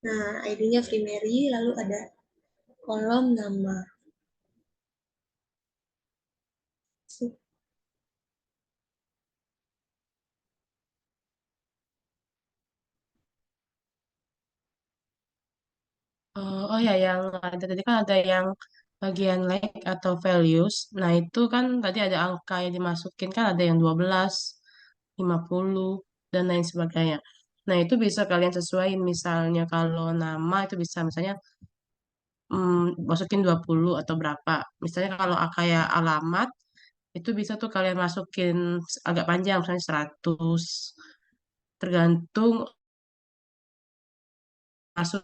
Nah, ID-nya primary, lalu ada kolom nama. Oh ya, yang ada tadi kan ada yang bagian like atau values. Nah, itu kan tadi ada angka yang dimasukin kan ada yang 12, 50, dan lain sebagainya. Nah, itu bisa kalian sesuaiin. Misalnya kalau nama itu bisa misalnya masukin 20 atau berapa. Misalnya kalau kayak alamat itu bisa tuh kalian masukin agak panjang misalnya 100. Tergantung masuk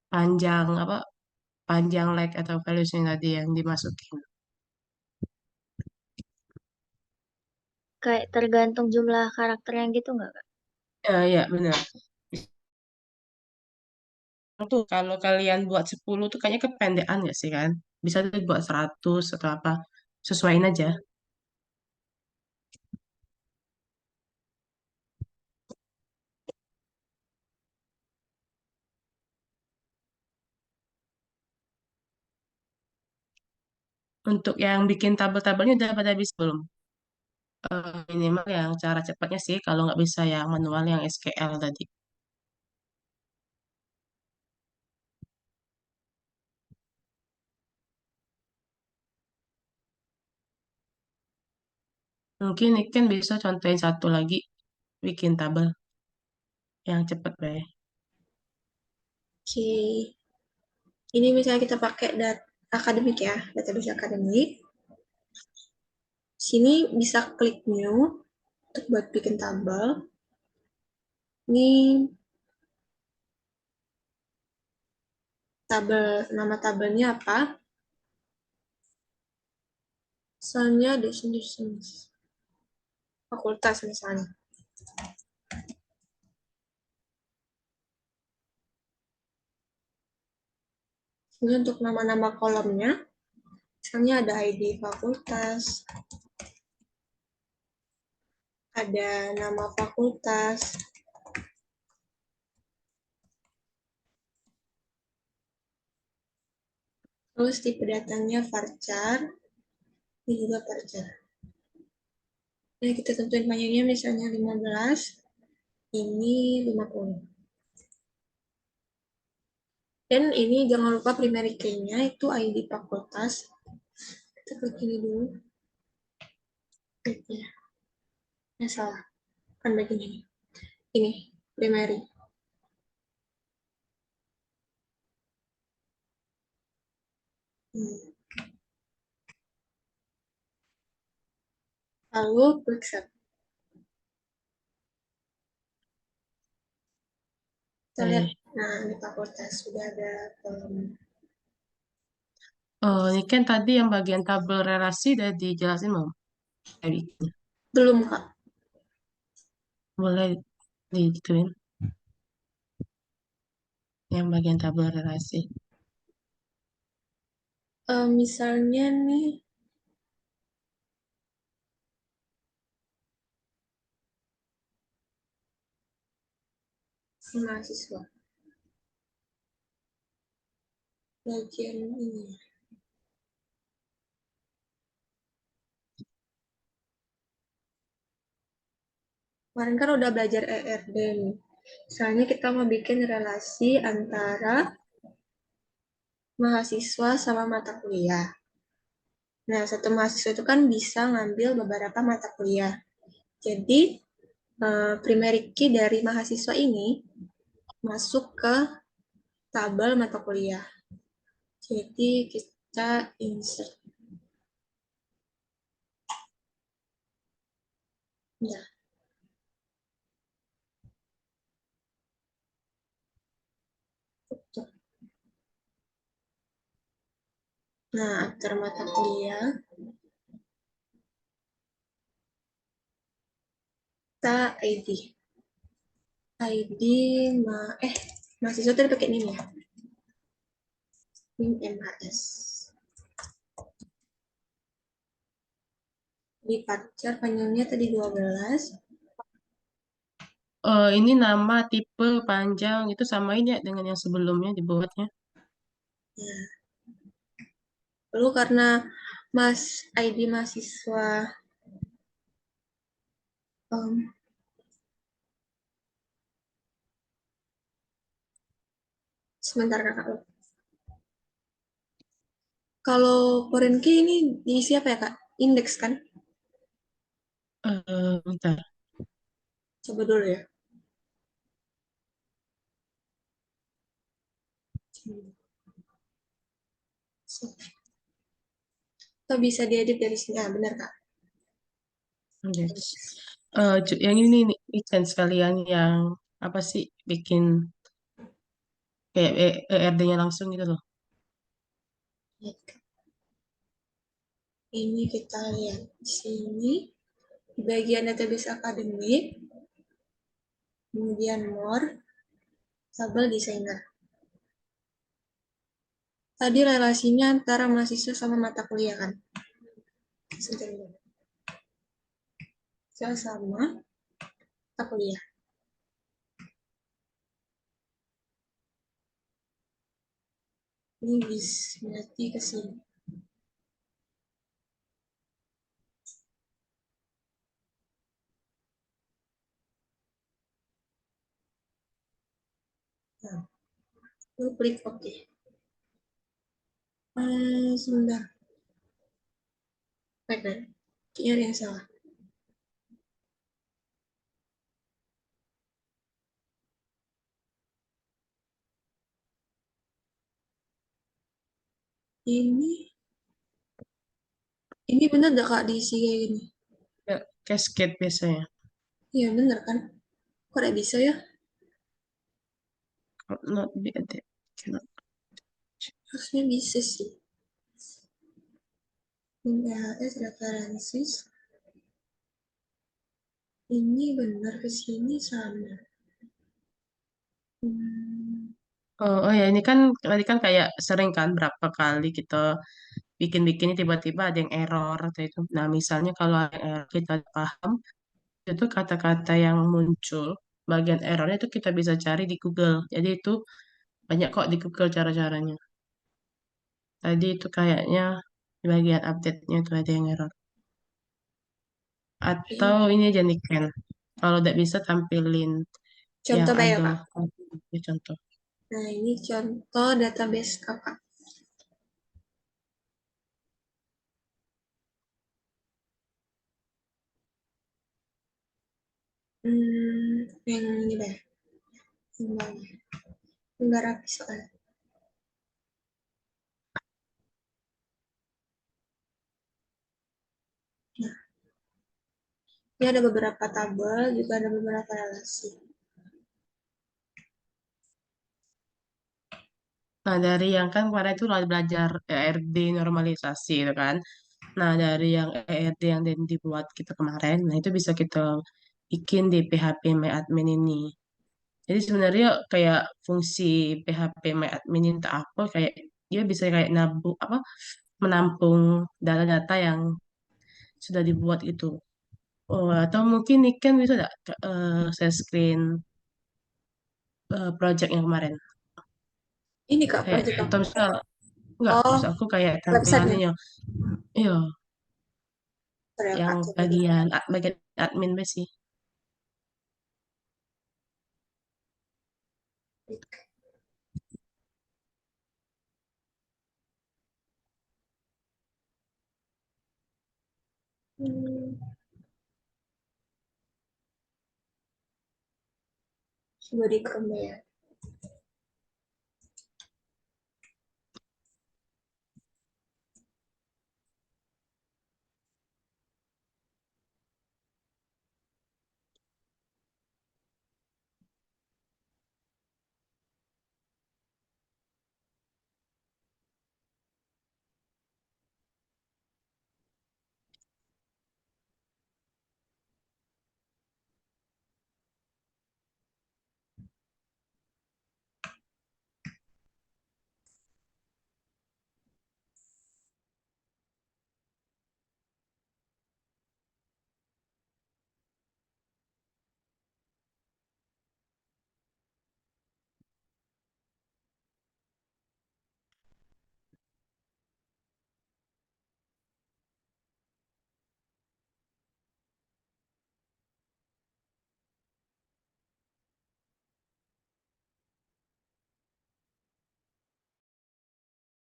panjang apa panjang like atau values-nya tadi yang dimasukin. Kayak tergantung jumlah karakternya gitu nggak, Kak? Ya, benar. Tuh kalau kalian buat 10 tuh kayaknya kependekan nggak sih kan? Bisa tuh buat 100 atau apa. Sesuaiin aja. Untuk yang bikin tabel-tabelnya udah pada bisa belum? Minimal yang cara cepatnya sih kalau nggak bisa yang manual yang SQL tadi. Mungkin Iken bisa contohin satu lagi bikin tabel yang cepet deh. Oke. Ini misalnya kita pakai akademik ya, database akademik. Sini bisa klik new untuk buat bikin tabel. Ini nama tabelnya apa? Misalnya definitions fakultas misalnya. Ini untuk nama-nama kolomnya, misalnya ada ID fakultas, ada nama fakultas, terus tipe datanya varchar, ini juga varchar. Nah, kita tentuin panjangnya misalnya 15, ini 50. Dan ini jangan lupa primary key-nya itu ID fakultas. Kita klik ini dulu. Ya, ya salah. Kan bagian ini. Ini, primary. Hmm. Lalu klik save. Kita lihat, nah ini fakultas sudah ada kolom. Oh, ini kan tadi yang bagian tabel relasi udah dijelasin belum? Kayak gitu. Belum, Kak. Boleh digituin yang bagian tabel relasi. Misalnya nih, mahasiswa. Bagian ini. Kemarin kan udah belajar ERD nih. Misalnya kita mau bikin relasi antara mahasiswa sama mata kuliah. Nah, satu mahasiswa itu kan bisa ngambil beberapa mata kuliah. Jadi, primary key dari mahasiswa ini masuk ke tabel mata kuliah. Jadi, kita insert. Ya, betul. Nah, after mata kuliah, kita ID. ID, mahasiswa tadi pakai NIM ya? NIM MHS. Di pacar panjangnya tadi 12. Ini nama, tipe, panjang itu samain ya dengan yang sebelumnya dibuatnya. Ya. Lalu karena ID mahasiswa um, sebentar kakak. Kalau foreign key ini diisi apa ya kak? Indeks kan? Bentar. Coba dulu ya. Atau bisa diedit dari sini. Ah, benar kak. Yes. Yang ini nih, Ican sekalian yang apa sih bikin kayak ERD-nya langsung gitu loh. Ini kita lihat di sini. Di bagian database akademik, kemudian more, tabel desainer. Tadi relasinya antara mahasiswa sama mata kuliah kan? Sebentar dulu. Mahasiswa sama mata kuliah. Ini bisa berarti ke sini. Nah, lalu klik OK. Sebentar. Baik, kayaknya ada yang salah. Ini benar gak kak diisi kayak gini? Ya, cascade biasanya. Iya benar kan? Kok gak bisa ya? Not be added. Cannot. Harusnya bisa sih. PHS references. Ini benar ke sini sama. Hmm, Oh ya, ini kan tadi kan kayak sering kan berapa kali kita bikin-bikin tiba-tiba ada yang error atau itu. Nah, misalnya kalau ada error kita paham, itu kata-kata yang muncul, bagian errornya itu kita bisa cari di Google. Jadi itu banyak kok di Google cara-caranya. Tadi itu kayaknya di bagian update-nya itu ada yang error. Atau ini aja nih Ken. Kalau tidak bisa tampilin yang contoh ya ada kak. contoh. Nah ini contoh database kakak. Yang ini deh. Enggak rapi soalnya. Nah, ini ada beberapa tabel, juga ada beberapa relasi. Nah, dari yang kan kemarin itu udah belajar ERD normalisasi itu kan. Nah, dari yang ERD yang dibuat kita kemarin, nah itu bisa kita bikin di PHP MyAdmin ini. Jadi sebenarnya kayak fungsi PHP MyAdmin ini tak apa, kayak dia bisa kayak menampung data-data yang sudah dibuat itu. Oh, atau mungkin Niken bisa nggak share screen project yang kemarin? Ini kak Kayak project atau apa? misal nggak, Oh, maksud aku kayak tampilannya websitenya. yang, iya, Sorry ya yang kak, coba dulu. bagian admin sih. Hmm, coba di Chrome ya.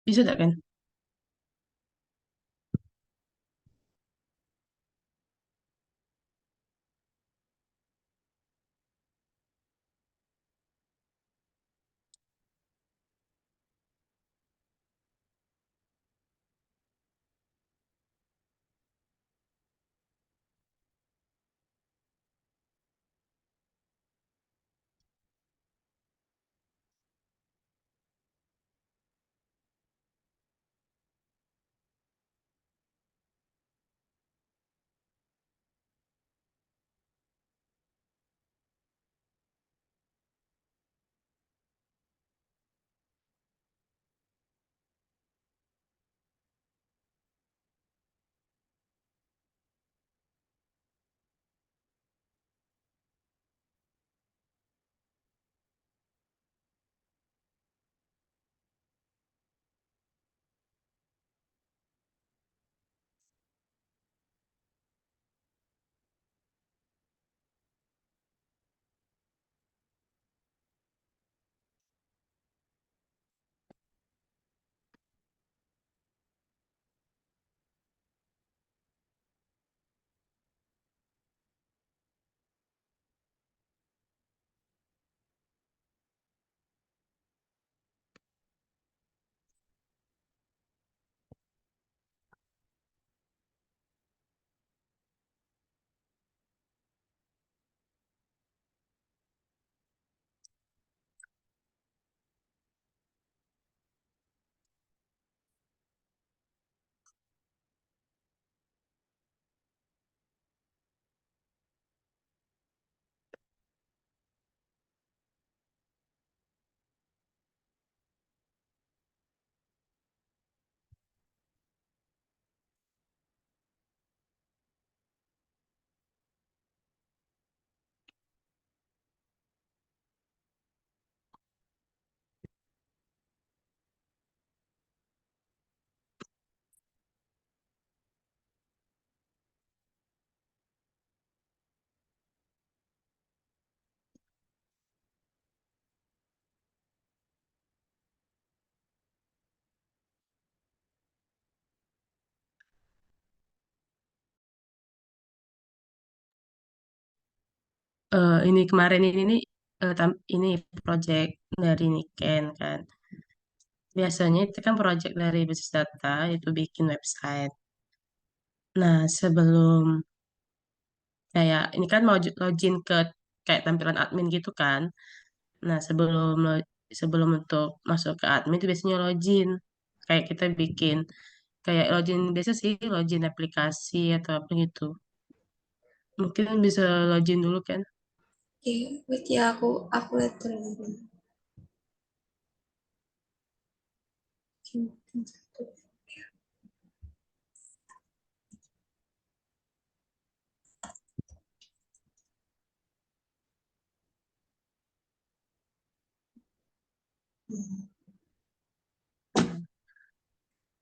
Bisa tak kan? Ini kemarin ini nih ini project dari Niken kan. Biasanya itu kan project dari bisnis data itu bikin website. Nah, sebelum kayak ini kan mau login ke kayak tampilan admin gitu kan. Nah, sebelum untuk masuk ke admin itu biasanya login. Kayak kita bikin kayak login biasa sih, login aplikasi atau apa gitu. Mungkin bisa login dulu kan. Oke, wait ya aku lihat dulu.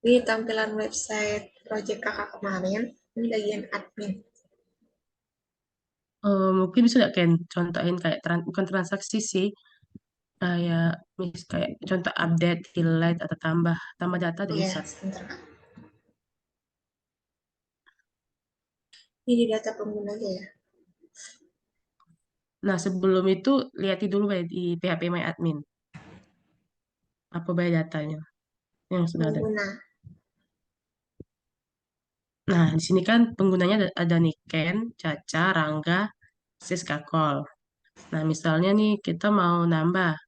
Ini tampilan website project kakak kemarin. Ini bagian admin. Mungkin bisa nggak kan contohin kayak bukan transaksi sih, kayak kayak contoh update, delete atau tambah tambah data Oh deh ya, bisa. sebentar. Ini di data pengguna aja ya. Nah, sebelum itu lihat dulu Bay, di PHP My Admin. Apa Bay datanya yang sudah ada. Pengguna. Nah, di sini kan penggunanya ada Niken, Caca, Rangga, Siska Kol. Nah, misalnya nih kita mau nambah.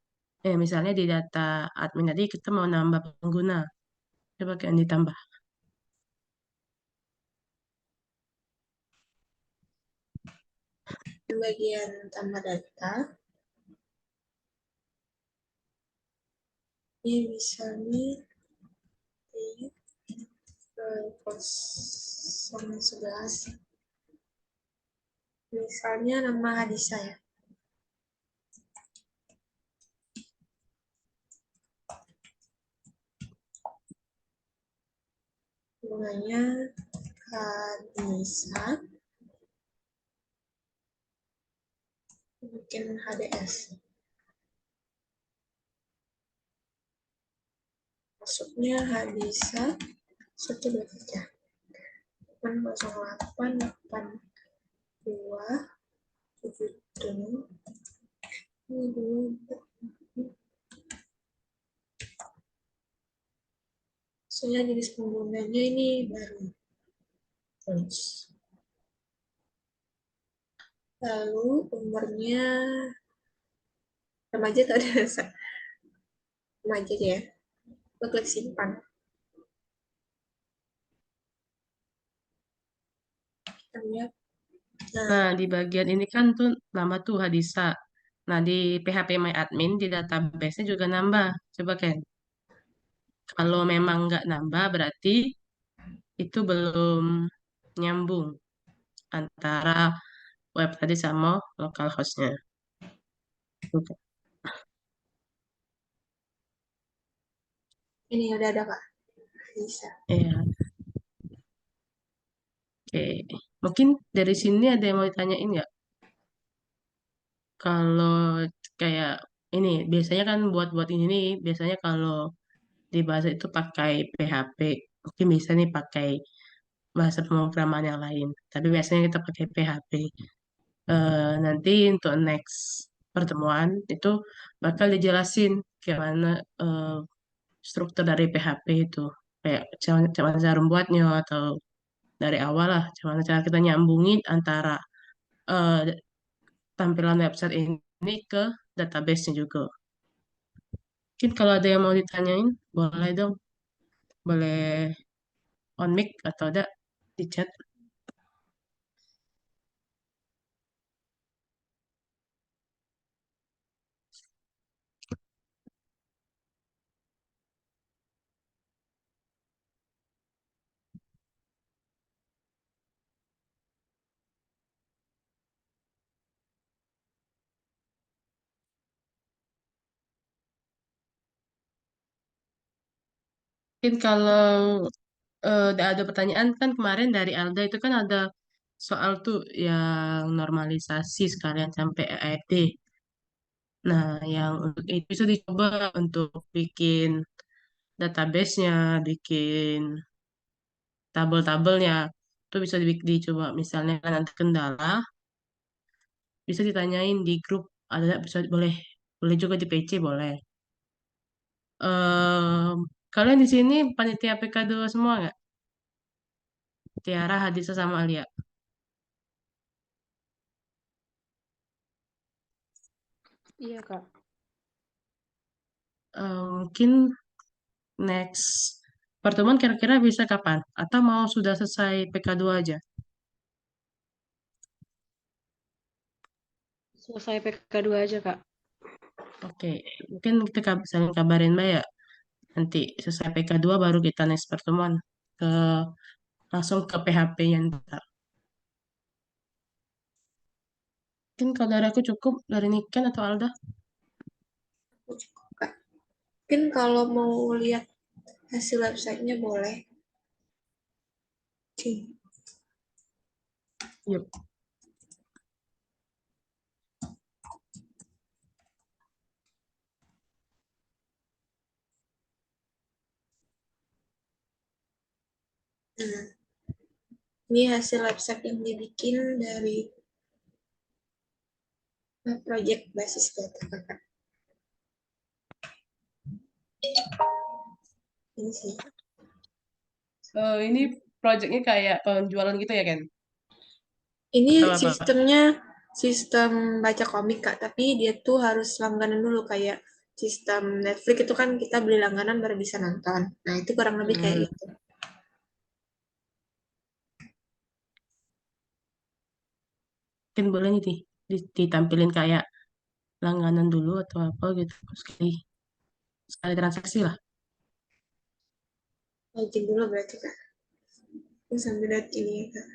Misalnya di data admin tadi kita mau nambah pengguna. Coba kan ditambah. Di bagian tambah data, ini misalnya di 011. Misalnya nama Hadisa ya. Bunganya Hadisa. Bikin HDS. Masuknya Hadisa 123. 80882 ini dulu. Soalnya jenis penggunanya ini baru. Terus. Lalu umurnya remaja atau dewasa? Remaja aja ya. Lo klik simpan. Kita lihat. Nah, Nah, di bagian ini kan tuh nama tuh Hadisa. Nah, di PHP My Admin di database-nya juga nambah. Coba kan. Kalau memang nggak nambah berarti itu belum nyambung antara web tadi sama localhost-nya. Oke. ini udah ada Kak. Bisa. Iya, oke. Mungkin dari sini ada yang mau ditanyain nggak? Kalau kayak ini, biasanya kan buat-buat ini nih, biasanya kalau di bahasa itu pakai PHP. Mungkin bisa nih pakai bahasa pemrograman yang lain. Tapi biasanya kita pakai PHP. Nanti untuk next pertemuan itu bakal dijelasin gimana struktur dari PHP itu. Kayak gimana cara membuatnya atau dari awal lah, gimana cara kita nyambungin antara eh, tampilan website ini ke database-nya juga. Mungkin kalau ada yang mau ditanyain, boleh dong. Boleh on mic atau ada di chat. Mungkin kalau ada pertanyaan kan kemarin dari Alda itu kan ada soal tuh yang normalisasi sekalian sampai EID. Nah, yang untuk itu bisa dicoba untuk bikin database-nya, bikin tabel-tabelnya. Itu bisa dicoba. Misalnya kan nanti kendala, bisa ditanyain di grup. Ada nggak? Bisa boleh, boleh juga di PC boleh. Em, Kalian di sini panitia PK2 semua nggak? Tiara, Hadisa, sama Alia. Iya, Kak. Mungkin next pertemuan kira-kira bisa kapan? Atau mau sudah selesai PK2 aja? Selesai PK2 aja, Kak. Oke, mungkin kita saling kabarin Mbak ya. Nanti selesai PK2 baru kita next pertemuan ke langsung ke PHP-nya ntar. Mungkin kalau dari aku cukup dari Niken atau Alda. Kak. Mungkin kalau mau lihat hasil websitenya boleh. Oke. Yuk. Nah, Ini hasil website yang dibikin dari project basis data kakak. Ini sih. Ini projectnya kayak penjualan gitu ya, Ken? Ini Atau apa? sistemnya sistem baca komik Kak, tapi dia tuh harus langganan dulu kayak sistem Netflix itu kan kita beli langganan baru bisa nonton. Nah, itu kurang lebih kayak Hmm, gitu. mungkin boleh nih ditampilin kayak langganan dulu atau apa gitu. Sekali, sekali transaksi lah. Login dulu berarti Kak. Ini sambil lihat ini ya Kak.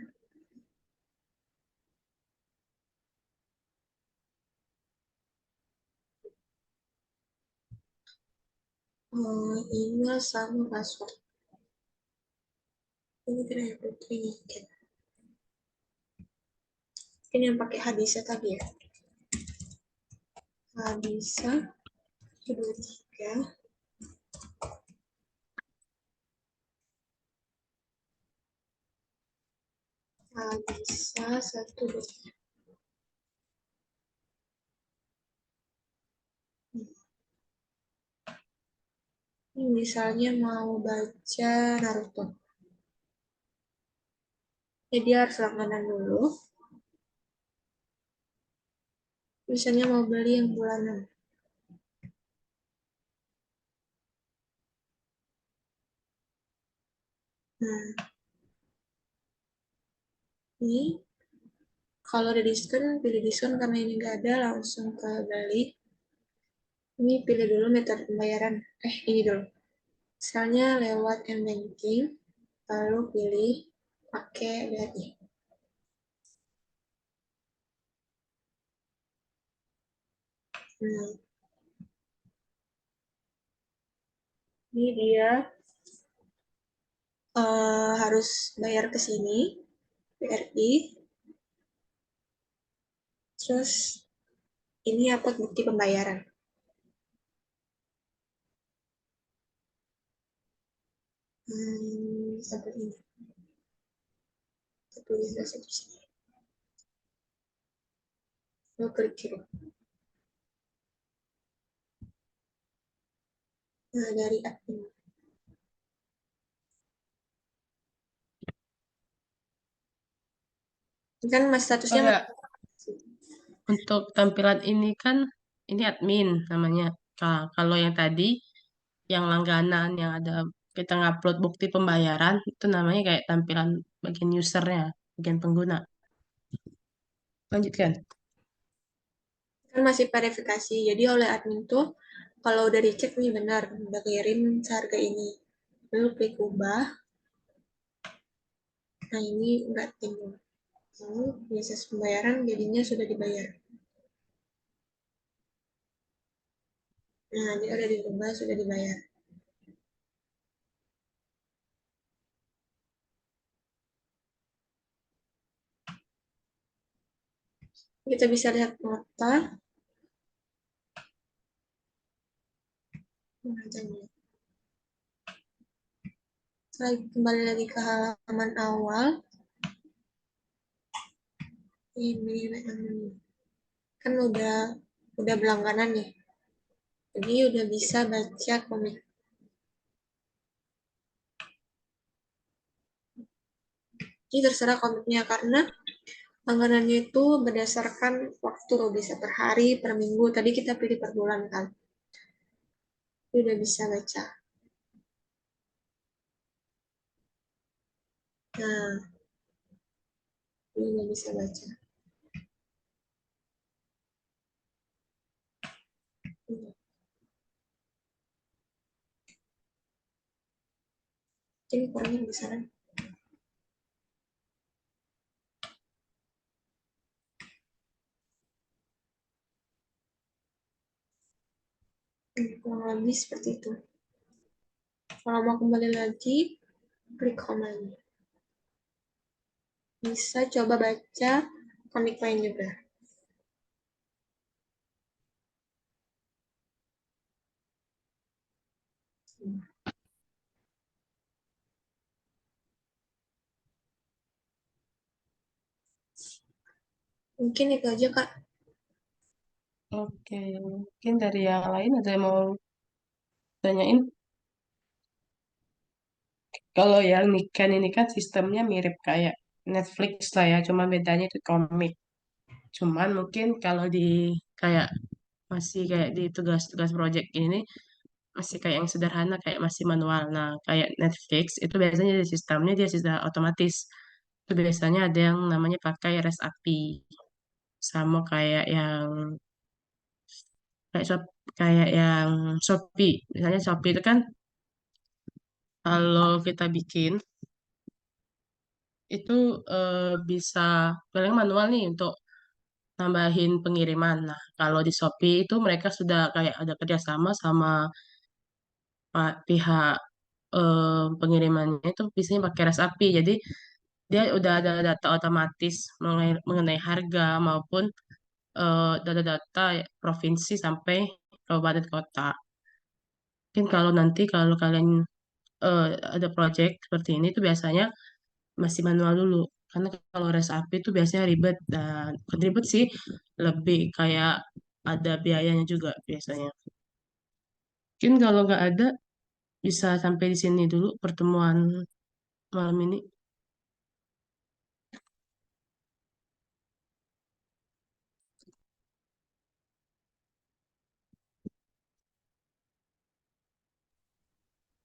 Email sama password. Ini kira ya Putri kan. Ini yang pakai Hadisa tadi ya. Hadisa 23. Hadisa 123. Ini misalnya mau baca Naruto. Jadi dia harus langganan dulu. Misalnya mau beli yang bulanan. Nah, ini kalau ada diskon, pilih diskon karena ini nggak ada, langsung ke beli. Ini pilih dulu metode pembayaran. Ini dulu. Misalnya lewat m-banking, lalu pilih pakai BRI. Nah, ini dia harus bayar ke sini, BRI. Terus ini upload bukti pembayaran. Sampai ini. Tulis di sini. Lalu klik kirim. Nah, dari admin. Ini kan mas Oh statusnya ya, untuk tampilan ini kan ini admin namanya. Kalau yang tadi yang langganan yang ada kita ngupload bukti pembayaran itu namanya kayak tampilan bagian usernya, bagian pengguna. Lanjutkan. kan masih verifikasi. Jadi oleh admin tuh kalau udah dicek nih benar, udah kirim seharga ini. Lalu klik ubah. Nah, ini enggak timbul. Lalu proses pembayaran jadinya sudah dibayar. Nah, dia udah diubah, sudah dibayar. Kita bisa lihat nota. Setelah kembali lagi ke halaman awal. Ini kan udah berlangganan nih. Jadi udah bisa baca komik. Ini terserah komiknya karena langganannya itu berdasarkan waktu loh, bisa per hari, per minggu. Tadi kita pilih per bulan kan. Ini udah bisa baca. Nah, ini udah bisa baca. Ini kurangnya di sana. Kurang lebih seperti itu. Kalau mau kembali lagi, klik home lagi. Bisa coba baca komik lain juga. Mungkin itu aja, Kak. Oke, mungkin dari yang lain ada yang mau tanyain? Kalau yang Niken ini kan sistemnya mirip kayak Netflix lah ya, cuma bedanya itu komik. Cuman mungkin kalau di kayak masih kayak di tugas-tugas project ini masih kayak yang sederhana kayak masih manual. Nah, kayak Netflix itu biasanya di sistemnya dia sudah otomatis. Itu biasanya ada yang namanya pakai REST API sama kayak kayak yang Shopee. Misalnya Shopee itu kan kalau kita bikin itu bisa paling manual nih untuk nambahin pengiriman. Nah, kalau di Shopee itu mereka sudah kayak ada kerjasama sama pihak pengirimannya itu biasanya pakai REST API. Jadi dia udah ada data otomatis mengenai harga maupun data-data provinsi sampai kabupaten kota. Mungkin kalau nanti kalau kalian eh, ada project seperti ini tuh biasanya masih manual dulu. Karena kalau REST API itu biasanya ribet dan bukan ribet sih, lebih kayak ada biayanya juga biasanya. Mungkin kalau nggak ada, bisa sampai di sini dulu pertemuan malam ini.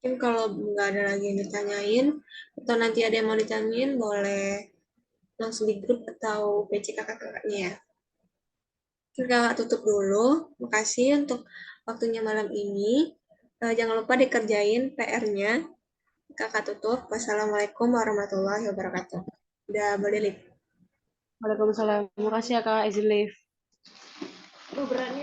Mungkin kalau nggak ada lagi yang ditanyain, atau nanti ada yang mau ditanyain, boleh langsung di grup atau PC kakak-kakaknya ya. Mungkin kakak tutup dulu. Makasih untuk waktunya malam ini. Jangan lupa dikerjain PR-nya. Kakak tutup. Wassalamualaikum warahmatullahi wabarakatuh. Udah boleh lihat. Waalaikumsalam. Terima kasih ya Kak, izin live. Beratnya